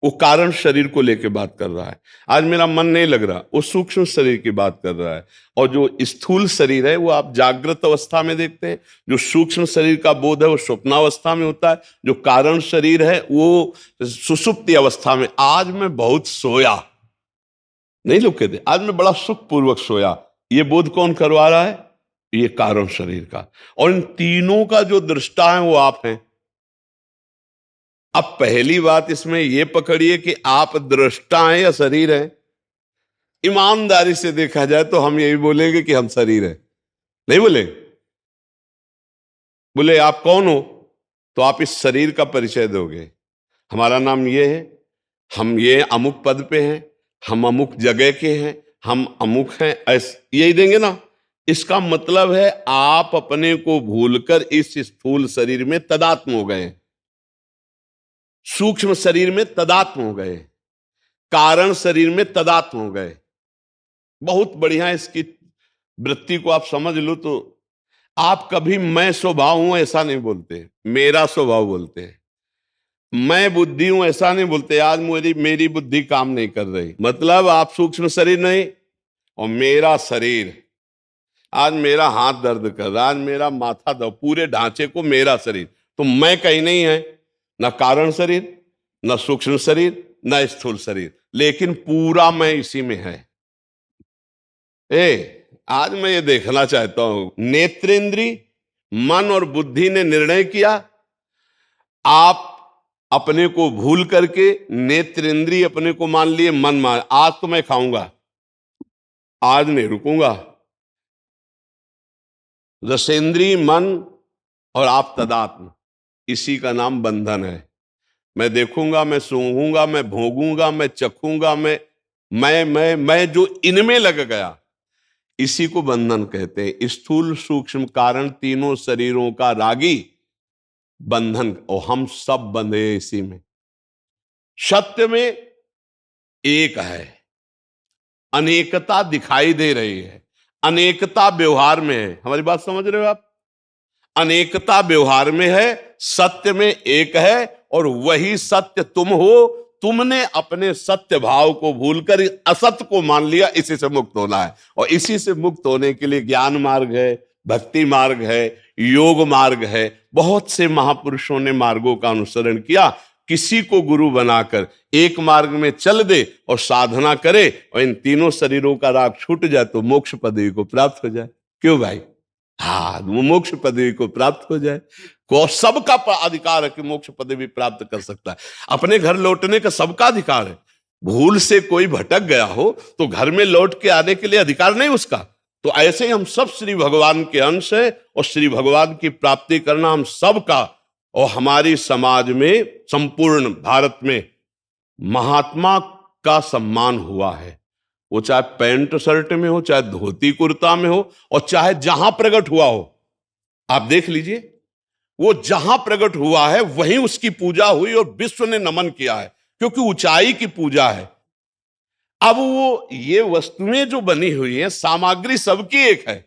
वो कारण शरीर को लेकर बात कर रहा है। आज मेरा मन नहीं लग रहा, वो सूक्ष्म शरीर की बात कर रहा है। और जो स्थूल शरीर है वो आप जागृत अवस्था में देखते हैं। जो सूक्ष्म शरीर का बोध है वो स्वप्नावस्था में होता है। जो कारण शरीर है वो सुषुप्ति अवस्था में। आज मैं बहुत सोया, नहीं लोग कहते आज मैं बड़ा सुखपूर्वक सोया, ये बोध कौन करवा रहा है? ये कारण शरीर का। और इन तीनों का जो दृष्टा है वो आप हैं। अब पहली बात इसमें यह पकड़िए कि आप दृष्टा हैं या शरीर हैं। ईमानदारी से देखा जाए तो हम यही बोलेंगे कि हम शरीर हैं, नहीं बोलेंगे। बोले आप कौन हो, तो आप इस शरीर का परिचय दोगे। हमारा नाम ये है, हम ये अमुक पद पे हैं, हम अमुक जगह के हैं, हम अमुक हैं, ऐसे यही देंगे ना। इसका मतलब है आप अपने को भूलकर इस स्थूल शरीर में तदात्म हो गए, सूक्ष्म शरीर में तदात्म हो गए, कारण शरीर में तदात्म हो गए। बहुत बढ़िया इसकी वृत्ति को आप समझ लो तो आप कभी मैं स्वभाव हूं ऐसा नहीं बोलते, मेरा स्वभाव बोलते हैं। मैं बुद्धि हूं ऐसा नहीं बोलते, आज मेरी बुद्धि काम नहीं कर रही, मतलब आप सूक्ष्म शरीर नहीं। और मेरा शरीर, आज मेरा हाथ दर्द कर रहा, आज मेरा माथा दर्द, पूरे ढांचे को मेरा शरीर, तो मैं कहीं नहीं है, ना कारण शरीर, ना सूक्ष्म शरीर, ना स्थूल शरीर, लेकिन पूरा मैं इसी में है। आज मैं ये देखना चाहता हूं, नेत्रेंद्री, मन और बुद्धि ने निर्णय किया, आप अपने को भूल करके नेत्रेंद्री अपने को मान लिए, मन मान, आज तो मैं खाऊंगा, आज नहीं रुकूंगा। रसेंद्री मन और आप तदात्म, इसी का नाम बंधन है। मैं देखूंगा, मैं सूंघूंगा, मैं भोगूंगा, मैं चखूंगा, मैं जो इनमें लग गया, इसी को बंधन कहते हैं। स्थूल सूक्ष्म कारण तीनों शरीरों का रागी बंधन, और हम सब बंधे इसी में। सत्य में एक है, अनेकता दिखाई दे रही है, अनेकता व्यवहार में है। हमारी बात समझ रहे हो आप? अनेकता व्यवहार में है, सत्य में एक है, और वही सत्य तुम हो। तुमने अपने सत्य भाव को भूलकर असत्य को मान लिया, इसी से मुक्त होना है। और इसी से मुक्त होने के लिए ज्ञान मार्ग है, भक्ति मार्ग है, योग मार्ग है। बहुत से महापुरुषों ने मार्गों का अनुसरण किया। किसी को गुरु बनाकर एक मार्ग में चल दे और साधना करे, और इन तीनों शरीरों का राग छूट जाए तो मोक्ष पदवी को प्राप्त हो जाए। क्यों भाई? हाँ, वो मोक्ष पदवी को प्राप्त हो जाए। को सबका अधिकार है कि मोक्ष पदवी प्राप्त कर सकता है। अपने घर लौटने का सबका अधिकार है। भूल से कोई भटक गया हो तो घर में लौट के आने के लिए अधिकार नहीं उसका। तो ऐसे ही हम सब श्री भगवान के अंश है, और श्री भगवान की प्राप्ति करना हम सबका। और हमारी समाज में, संपूर्ण भारत में महात्मा का सम्मान हुआ है। वो चाहे पैंट शर्ट में हो, चाहे धोती कुर्ता में हो, और चाहे जहां प्रकट हुआ हो। आप देख लीजिए, वो जहां प्रकट हुआ है वहीं उसकी पूजा हुई, और विश्व ने नमन किया है, क्योंकि ऊंचाई की पूजा है। अब वो ये वस्तुएं जो बनी हुई हैं, सामग्री सबकी एक है,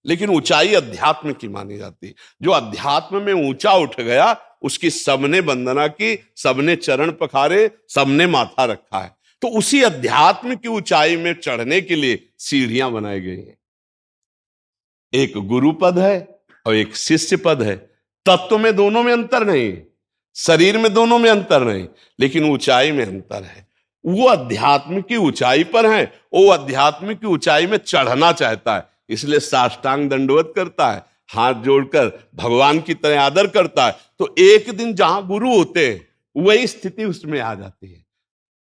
लेकिन ऊंचाई अध्यात्म की मानी जाती है। जो अध्यात्म में ऊंचा उठ गया, उसकी सबने वंदना की, सबने चरण पखारे, सबने माथा रखा है। तो उसी अध्यात्म की ऊंचाई में चढ़ने के लिए सीढ़ियां बनाई गई हैं। एक गुरु पद है और एक शिष्य पद है। तत्व में दोनों में अंतर नहीं, शरीर में दोनों में अंतर नहीं, लेकिन ऊंचाई में अंतर है। वो अध्यात्म की ऊंचाई पर है, वो अध्यात्म की ऊंचाई में चढ़ना चाहता है, इसलिए साष्टांग दंडवत करता है, हाथ जोड़कर भगवान की तरह आदर करता है। तो एक दिन जहां गुरु होते हैं, वही स्थिति उसमें आ जाती है।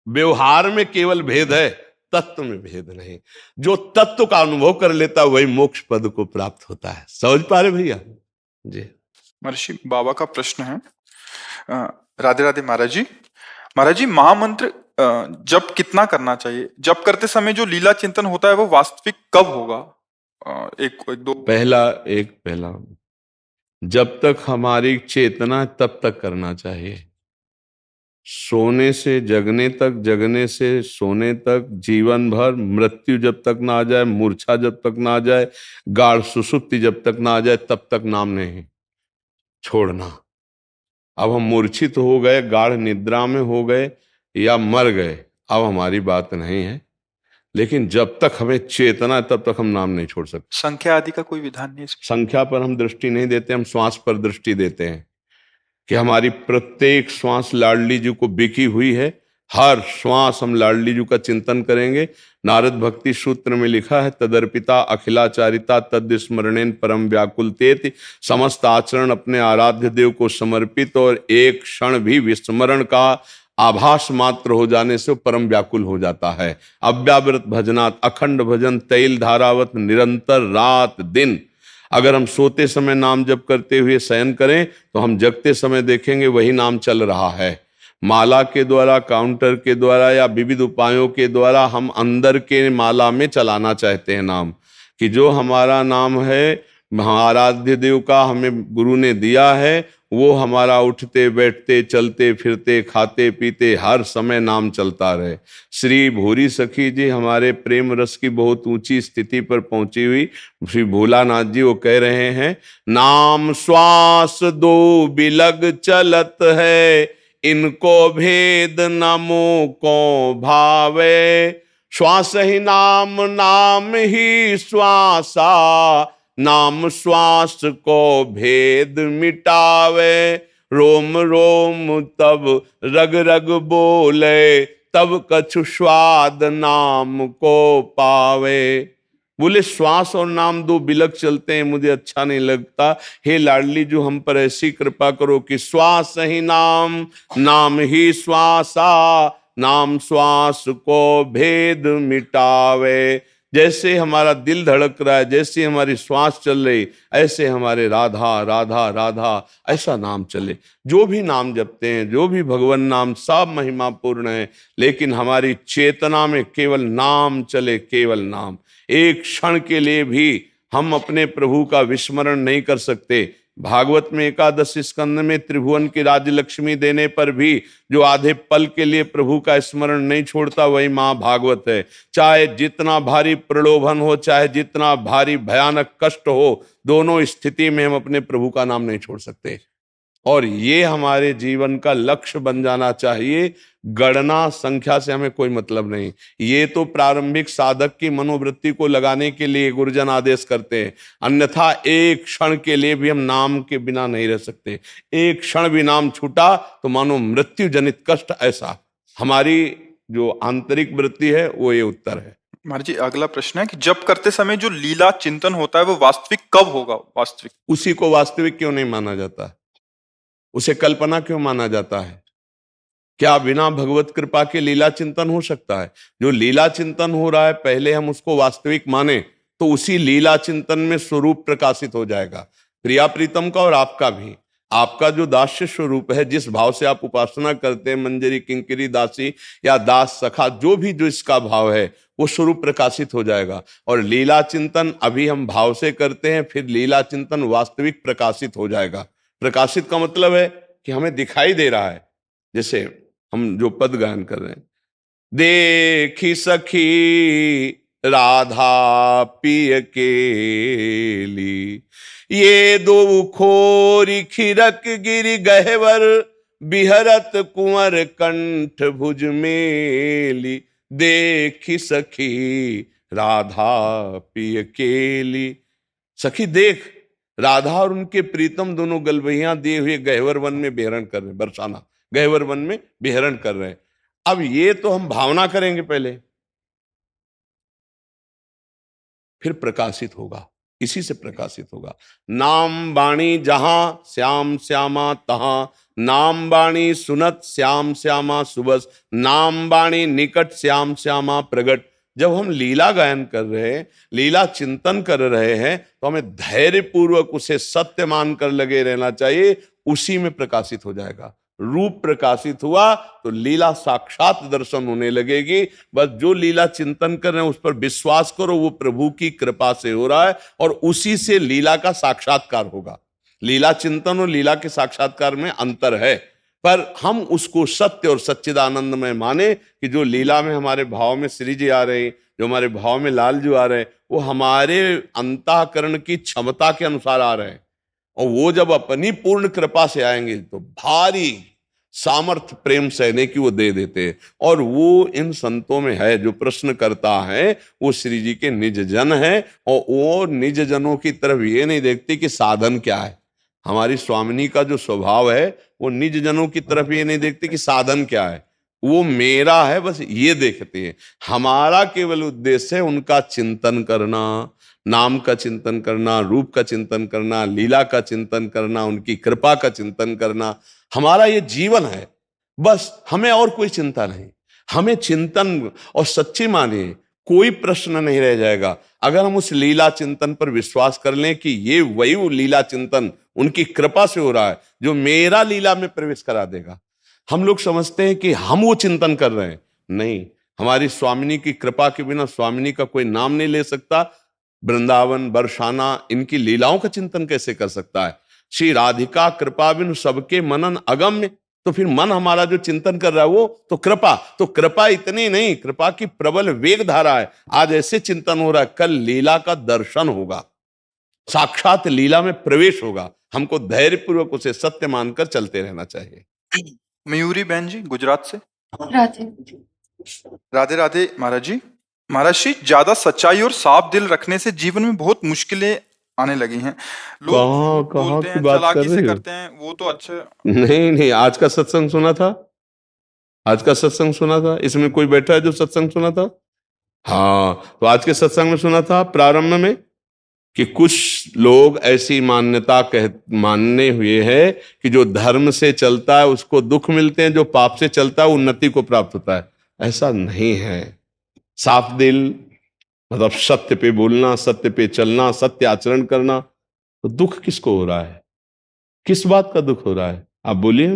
व्यवहार में केवल भेद है, तत्व में भेद नहीं। जो तत्व का अनुभव कर लेता वही मोक्ष पद को प्राप्त होता है। समझ पा रहे भैया जी? महर्षि, बाबा का प्रश्न है। राधे राधे महाराज जी। महाराज जी, महामंत्र जप कितना करना चाहिए? जप करते समय जो लीला चिंतन होता है वो वास्तविक कब होगा? एक दो। पहला जब तक हमारी चेतना तब तक करना चाहिए। सोने से जगने तक, जगने से सोने तक, जीवन भर, मृत्यु जब तक ना आ जाए, मूर्छा जब तक ना आ जाए, गाढ़ सुषुप्ति जब तक ना आ जाए, तब तक नाम नहीं छोड़ना। अब हम मूर्छित हो गए, गाढ़ निद्रा में हो गए या मर गए, अब हमारी बात नहीं है, लेकिन जब तक हमें चेतना है तब तक हम नाम नहीं छोड़ सकते। संख्या आदि का कोई विधान नहीं? संख्या पर हम दृष्टि नहीं देते, हम श्वास पर दृष्टि देते हैं कि हमारी प्रत्येक श्वास लाडली जी को बिकी हुई है। हर श्वास हम लाडली जी का चिंतन करेंगे। नारद भक्ति सूत्र में लिखा है, तदर्पिता अखिलाचारिता तद स्मरणेन परम व्याकुलतेति। समस्त आचरण अपने आराध्य देव को समर्पित, और एक क्षण भी विस्मरण का आभास मात्र हो जाने से परम व्याकुल हो जाता है। अव्यावृत भजनात्, अखंड भजन तैल धारावत निरंतर रात दिन। अगर हम सोते समय नाम जप करते हुए शयन करें तो हम जगते समय देखेंगे वही नाम चल रहा है। माला के द्वारा, काउंटर के द्वारा या विविध उपायों के द्वारा हम अंदर के माला में चलाना चाहते हैं नाम, कि जो हमारा नाम है आराध्य देव का हमें गुरु ने दिया है, वो हमारा उठते बैठते चलते फिरते खाते पीते हर समय नाम चलता रहे। श्री भूरी सखी जी हमारे प्रेम रस की बहुत ऊंची स्थिति पर पहुंची हुई श्री भोलानाथ जी वो कह रहे हैं, नाम श्वास दो बिलग चलत है, इनको भेद नमो को भावे, श्वास ही नाम नाम ही श्वासा, नाम श्वास को भेद मिटावे, रोम रोम तब रग रग बोले, तब कछु स्वाद नाम को पावे। बोले श्वास और नाम दो बिलक चलते हैं, मुझे अच्छा नहीं लगता। हे लाडली जो हम पर ऐसी कृपा करो कि श्वास ही नाम नाम ही श्वासा, नाम श्वास को भेद मिटावे। जैसे हमारा दिल धड़क रहा है, जैसे हमारी श्वास चल रही, ऐसे हमारे राधा राधा राधा ऐसा नाम चले। जो भी नाम जपते हैं, जो भी भगवान नाम, सब महिमा पूर्ण है, लेकिन हमारी चेतना में केवल नाम चले, केवल नाम। एक क्षण के लिए भी हम अपने प्रभु का विस्मरण नहीं कर सकते। भागवत में 11 स्कंद में त्रिभुवन की राज्य लक्ष्मी देने पर भी जो आधे पल के लिए प्रभु का स्मरण नहीं छोड़ता, वही महाभागवत है। चाहे जितना भारी प्रलोभन हो, चाहे जितना भारी भयानक कष्ट हो, दोनों स्थिति में हम अपने प्रभु का नाम नहीं छोड़ सकते। और ये हमारे जीवन का लक्ष्य बन जाना चाहिए। गणना संख्या से हमें कोई मतलब नहीं। ये तो प्रारंभिक साधक की मनोवृत्ति को लगाने के लिए गुरुजन आदेश करते हैं, अन्यथा एक क्षण के लिए भी हम नाम के बिना नहीं रह सकते। एक क्षण भी नाम छूटा तो मानो मृत्यु जनित कष्ट। ऐसा हमारी जो आंतरिक वृत्ति है वो ये उत्तर है। महाराज जी अगला प्रश्न है कि जप करते समय जो लीला चिंतन होता है वो वास्तविक कब होगा? वास्तविक उसी को वास्तविक क्यों नहीं माना जाता? उसे कल्पना क्यों माना जाता है? क्या बिना भगवत कृपा के लीला चिंतन हो सकता है? जो लीला चिंतन हो रहा है, पहले हम उसको वास्तविक माने तो उसी लीला चिंतन में स्वरूप प्रकाशित हो जाएगा, प्रिया प्रीतम का और आपका भी। आपका जो दास्य स्वरूप है, जिस भाव से आप उपासना करते हैं, मंजरी किंकरी दासी या दास सखा, जो भी जो इसका भाव है वो स्वरूप प्रकाशित हो जाएगा। और लीला चिंतन अभी हम भाव से करते हैं, फिर लीला चिंतन वास्तविक प्रकाशित हो जाएगा। प्रकाशित का मतलब है कि हमें दिखाई दे रहा है। जैसे हम जो पद गायन कर रहे हैं, देखी सखी राधा पिय केली, ये दो खोरी खिरक गिरि गहवर, बिहरत कुंवर कंठ भुज मेली, देखी सखी राधा पिय केली। सखी देख, राधा और उनके प्रीतम दोनों गलबहियां दिए हुए गहवर वन में बिहरण कर रहे, बरसाना गहवर वन में बिहरण कर रहे हैं। अब ये तो हम भावना करेंगे पहले, फिर प्रकाशित होगा, इसी से प्रकाशित होगा। नाम बाणी जहां श्याम श्यामा तहां, नाम बाणी सुनत श्याम श्यामा सुबस, नाम बाणी निकट श्याम श्यामा प्रगट। जब हम लीला गायन कर रहे हैं, लीला चिंतन कर रहे हैं, तो हमें धैर्य पूर्वक उसे सत्य मानकर लगे रहना चाहिए, उसी में प्रकाशित हो जाएगा। रूप प्रकाशित हुआ तो लीला साक्षात दर्शन होने लगेगी। बस जो लीला चिंतन कर रहे हैं उस पर विश्वास करो, वो प्रभु की कृपा से हो रहा है और उसी से लीला का साक्षात्कार होगा। लीला चिंतन और लीला के साक्षात्कार में अंतर है, पर हम उसको सत्य और सच्चिदानंद में माने कि जो लीला में हमारे भाव में श्री जी आ रहे हैं, जो हमारे भाव में लाल जी आ रहे हैं, वो हमारे अंतःकरण की क्षमता के अनुसार आ रहे हैं। और वो जब अपनी पूर्ण कृपा से आएंगे तो भारी सामर्थ्य प्रेम सहने की वो दे देते हैं। और वो इन संतों में है, जो प्रश्न करता है वो श्री जी के निज जन है, और वो निज जनों की तरफ ये नहीं देखते कि साधन क्या है। हमारी स्वामिनी का जो स्वभाव है वो निज जनों की तरफ ये नहीं देखते कि साधन क्या है, वो मेरा है, बस ये देखते हैं। हमारा केवल उद्देश्य है उनका चिंतन करना, नाम का चिंतन करना, रूप का चिंतन करना, लीला का चिंतन करना, उनकी कृपा का चिंतन करना। हमारा ये जीवन है, बस हमें और कोई चिंता नहीं। हमें चिंतन और सच्ची माने, कोई प्रश्न नहीं रह जाएगा अगर हम उस लीला चिंतन पर विश्वास कर लें कि ये वही लीला चिंतन उनकी कृपा से हो रहा है जो मेरा लीला में प्रवेश करा देगा। हम लोग समझते हैं कि हम वो चिंतन कर रहे हैं, नहीं। हमारी स्वामिनी की कृपा के बिना स्वामिनी का कोई नाम नहीं ले सकता। वृंदावन, बरसाना, इनकी लीलाओं का चिंतन कैसे कर सकता है? श्री राधिका कृपा बिनु सबके मनन अगम्य। तो फिर मन हमारा जो चिंतन कर रहा है वो तो कृपा इतनी नहीं, कृपा की प्रबल वेग धारा है। आज ऐसे चिंतन हो रहा है, कल लीला का दर्शन होगा, साक्षात लीला में प्रवेश होगा। हमको धैर्यपूर्वक उसे सत्य मानकर चलते रहना चाहिए। मयूरी बहन जी गुजरात से। राधे राधे राधे महाराज जी। महाराज जी, ज्यादा सच्चाई और साफ दिल रखने से जीवन में बहुत मुश्किलें आने लगी हैं। लोग कहाँ बोलते की हैं बात चालाकी कर से रहे हो? करते हैं, वो तो अच्छा। नहीं, आज का सत्संग सुना था? आज का सत्संग सुना था? इसमें कोई बैठा है जो सत्संग सुना था? हाँ, तो आज के सत्संग में सुना था प्रारंभ में कि कुछ लोग ऐसी मान्यता मानने हुए हैं कि जो धर्म से चलता है उसको दुख मिलते हैं, जो पाप से चलता है उन्नति को प्राप्त होता है। ऐसा नहीं है। साफ दिल मतलब सत्य पे बोलना, सत्य पे चलना, सत्य आचरण करना। तो दुख किसको हो रहा है? किस बात का दुख हो रहा है? आप बोलिए,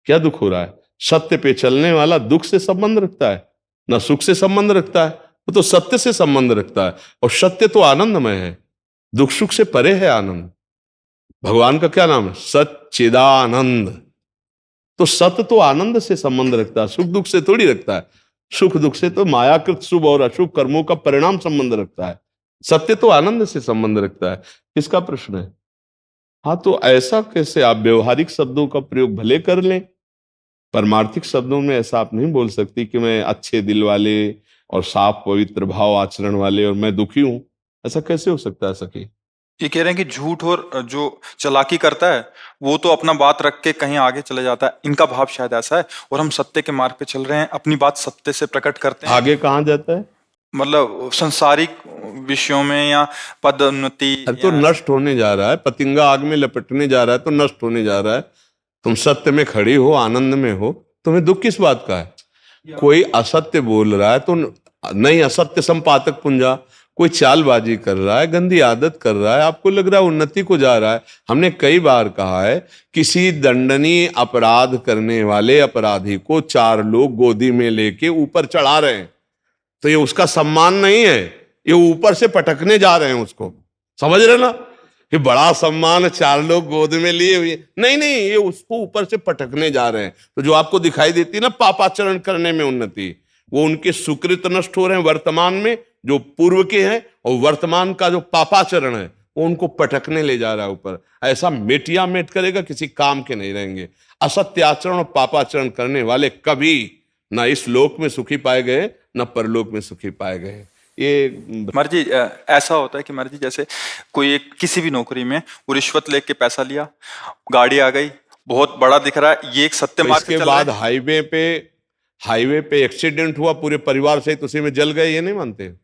क्या दुख हो रहा है? सत्य पे चलने वाला दुख से संबंध रखता है, ना सुख से संबंध रखता है। वो तो सत्य से संबंध रखता है, और सत्य तो आनंदमय है। दुख सुख से परे है आनंद। भगवान का क्या नाम है? सच्चिदानंद। तो सत्य तो आनंद से संबंध रखता है, सुख दुख से थोड़ी रखता है। सुख दुख से तो मायाकृत शुभ और अशुभ कर्मों का परिणाम संबंध रखता है। सत्य तो आनंद से संबंध रखता है। किसका प्रश्न है? हाँ, तो ऐसा कैसे? आप व्यवहारिक शब्दों का प्रयोग भले कर लें, परमार्थिक शब्दों में ऐसा आप नहीं बोल सकती कि मैं अच्छे दिल वाले और साफ पवित्र भाव आचरण वाले और मैं दुखी हूं। ऐसा कैसे हो सकता है सखी? ये कह रहे हैं कि झूठ और जो चालाकी करता है वो तो अपना बात रख के कहीं आगे चले जाता है। इनका भाव शायद ऐसा है, और हम सत्य के मार्ग पे चल रहे हैं, अपनी बात सत्य से प्रकट करते हैं। आगे कहाँ जाता है? मतलब संसारिक विषयों में या पदोन्नति। अरे तो नष्ट होने जा रहा है। पतंगा आग में लपटने जा रहा है तो नष्ट होने जा रहा है। तुम सत्य में खड़ी हो, आनंद में हो, तुम्हें दुख किस बात का है? कोई असत्य बोल रहा है तो नहीं, असत्य संपातक पुंजा। कोई चालबाजी कर रहा है, गंदी आदत कर रहा है, आपको लग रहा है उन्नति को जा रहा है। हमने कई बार कहा है, किसी दंडनीय अपराध करने वाले अपराधी को 4 लोग गोदी में लेके ऊपर चढ़ा रहे हैं, तो ये उसका सम्मान नहीं है, ये ऊपर से पटकने जा रहे हैं उसको। समझ रहे ना? ये बड़ा सम्मान, 4 लोग गोद में लिए हुए, नहीं, ये उसको ऊपर से पटकने जा रहे हैं। तो जो आपको दिखाई देती है ना पापाचरण करने में उन्नति, वो उनके सुकृत नष्ट हो रहे हैं वर्तमान में, जो पूर्व के हैं, और वर्तमान का जो पापाचरण है वो उनको पटकने ले जा रहा है ऊपर। ऐसा मेटिया मेट करेगा, किसी काम के नहीं रहेंगे। असत्य आचरण और पापाचरण करने वाले कभी ना इस लोक में सुखी पाए गए, ना परलोक में सुखी पाए गए। ये मर्जी ऐसा होता है कि मर्जी जैसे कोई एक किसी भी नौकरी में वो रिश्वत लेके पैसा लिया, गाड़ी आ गई, बहुत बड़ा दिख रहा है, ये एक सत्य मार्ग इसके से चल बाद रहा है। हाईवे पे एक्सीडेंट हुआ, पूरे परिवार सहित उसी में जल गए, ये नहीं मानते हो?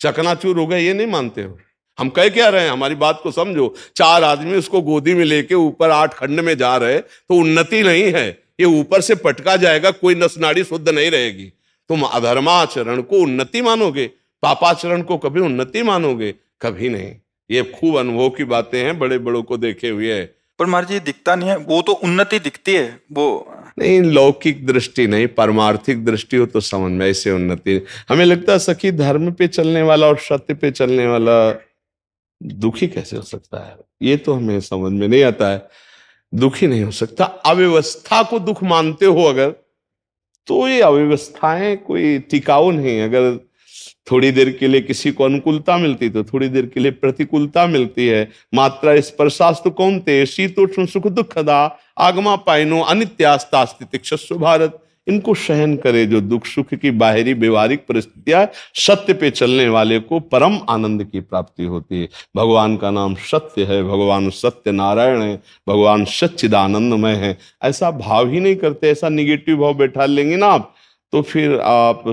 चकनाचूर हो गए, ये नहीं मानते हो? हम कह क्या रहे हैं? हमारी बात को समझो। 4 आदमी उसको गोदी में लेके ऊपर 8 खंड में जा रहे, तो उन्नति नहीं है, ये ऊपर से पटका जाएगा, कोई नस नाड़ी शुद्ध नहीं रहेगी। तुम अधर्माचरण को उन्नति मानोगे, पापाचरण को कभी उन्नति मानोगे? कभी नहीं। ये खूब अनुभव की बातें हैं, बड़े बड़ों को देखे हुए है। पर मर्जी दिखता नहीं है, वो तो उन्नति दिखती है। वो नहीं, लौकिक दृष्टि नहीं, परमार्थिक दृष्टि हो तो समझ में ऐसे उन्नति। हमें लगता है सखी, धर्म पे चलने वाला और सत्य पे चलने वाला दुखी कैसे हो सकता है? ये तो हमें समझ में नहीं आता है। दुखी नहीं हो सकता। अव्यवस्था को दुख मानते हो अगर, तो ये अव्यवस्थाएं कोई टिकाऊ नहीं। अगर थोड़ी देर के लिए किसी को अनुकूलता मिलती तो थोड़ी देर के लिए प्रतिकूलता मिलती है। मात्रा स्पर्शास्तु कौन्तेय शीतोष्ण सुख दुखदा आगमा पाइनो अनित्यास्तास्ति तिक्षस्व भारत। इनको सहन करे जो दुख सुख की बाहरी व्यवहारिक परिस्थितियां। सत्य पे चलने वाले को परम आनंद की प्राप्ति होती है। भगवान का नाम सत्य है, भगवान सत्य नारायण है, भगवान सच्चिदानंदमय है। ऐसा भाव ही नहीं करते, ऐसा निगेटिव भाव बैठा लेंगे ना आप, तो फिर आप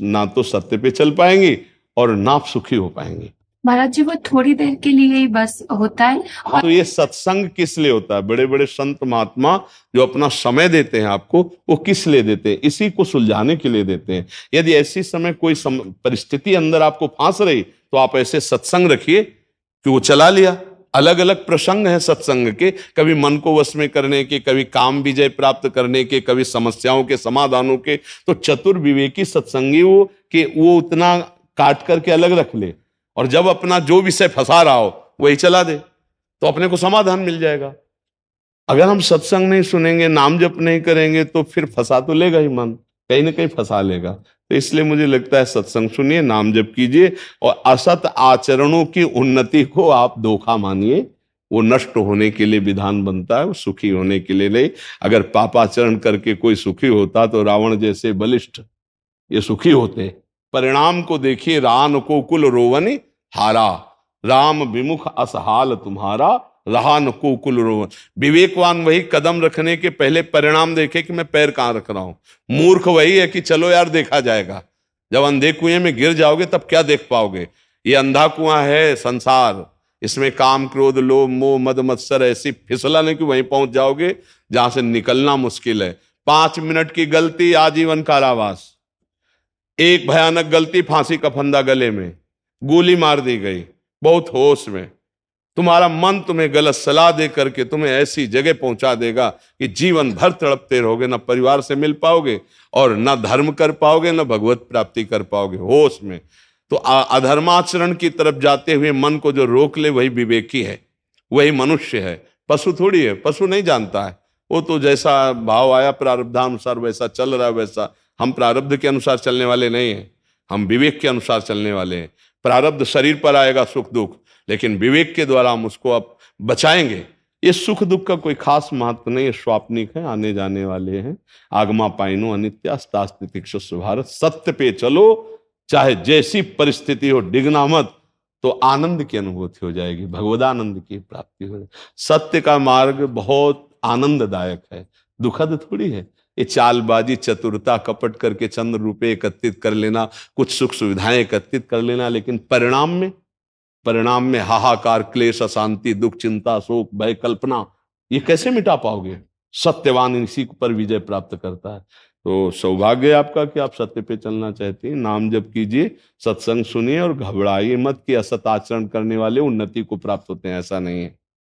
ना तो सत्य पे चल पाएंगे और ना आप सुखी हो पाएंगे। महाराज जी, वो थोड़ी देर के लिए ही बस होता है। तो ये सत्संग किस लिए होता है? बड़े बड़े संत महात्मा जो अपना समय देते हैं आपको, वो किस लिए देते हैं? इसी को सुलझाने के लिए देते हैं। यदि ऐसी समय कोई परिस्थिति अंदर आपको फांस रही, तो आप ऐसे सत्संग रखिए कि वो चला लिया, अलग अलग प्रसंग हैं सत्संग के, कभी मन को वश में करने के, कभी काम विजय प्राप्त करने के, कभी समस्याओं के समाधानों के। तो चतुर विवेकी सत्संगी वो कि वो उतना काट करके अलग रख ले, और जब अपना जो विषय फंसा रहा हो वही चला दे, तो अपने को समाधान मिल जाएगा। अगर हम सत्संग नहीं सुनेंगे, नाम जप नहीं करेंगे, तो फिर फंसा तो लेगा ही मन, कहीं ना कहीं फंसा लेगा। तो इसलिए मुझे लगता है सत्संग सुनिए, नाम जप कीजिए, और असत आचरणों की उन्नति को आप धोखा मानिए। वो नष्ट होने के लिए विधान बनता है, वो सुखी होने के लिए नहीं। अगर पापाचरण करके कोई सुखी होता तो रावण जैसे बलिष्ठ ये सुखी होते। परिणाम को देखिए, रान को कुल रोवनी हारा, राम विमुख असहाल तुम्हारा, रहा न को कुल रोवन। विवेकवान वही कदम रखने के पहले परिणाम देखे कि मैं पैर कहां रख रहा हूं। मूर्ख वही है कि चलो यार देखा जाएगा। जब अंधे कुएं में गिर जाओगे तब क्या देख पाओगे। ये अंधा कुआं है संसार, इसमें काम क्रोध लोभ मोह मद मत्सर ऐसी फिसलन कि वहीं पहुंच जाओगे जहां से निकलना मुश्किल है। 5 मिनट की गलती आजीवन कारावास, एक भयानक गलती फांसी का फंदा गले में, गोली मार दी गई बहुत होश में। तुम्हारा मन तुम्हें गलत सलाह दे करके तुम्हें ऐसी जगह पहुंचा देगा कि जीवन भर तड़पते रहोगे, ना परिवार से मिल पाओगे और ना धर्म कर पाओगे, ना भगवत प्राप्ति कर पाओगे होश में। तो अधर्माचरण की तरफ जाते हुए मन को जो रोक ले वही विवेकी है, वही मनुष्य है। पशु थोड़ी है, पशु नहीं जानता है, वो तो जैसा भाव आया प्रारब्धानुसार वैसा चल रहा है वैसा। हम प्रारब्ध के अनुसार चलने वाले नहीं हैं, हम विवेक के अनुसार चलने वाले हैं। प्रारब्ध शरीर पर आएगा सुख दुख, लेकिन विवेक के द्वारा हम उसको अब बचाएंगे। ये सुख दुख का कोई खास महत्व नहीं है, स्वाप्निक है, आने जाने वाले हैं। आगमा पाइनो अनित्यास्तास्तितिक्षुष भारत, सत्य पे चलो चाहे जैसी परिस्थिति हो, डिगना मत, तो आनंद की अनुभूति हो जाएगी, भगवदानंद की प्राप्ति हो जाएगी। सत्य का मार्ग बहुत आनंददायक है, दुखद थोड़ी है। ये चालबाजी चतुरता कपट करके चंद रुपए एकत्रित कर लेना, कुछ सुख सुविधाएं एकत्रित कर लेना, लेकिन परिणाम में हाहाकार क्लेश अशांति दुख चिंता शोक भय कल्पना, ये कैसे मिटा पाओगे। सत्यवान इसी पर विजय प्राप्त करता है। तो सौभाग्य है आपका कि आप सत्य पे चलना चाहते हैं। नाम जप कीजिए, सत्संग सुनिए और घबराइए मत कि असत आचरण करने वाले उन्नति को प्राप्त होते हैं, ऐसा नहीं है।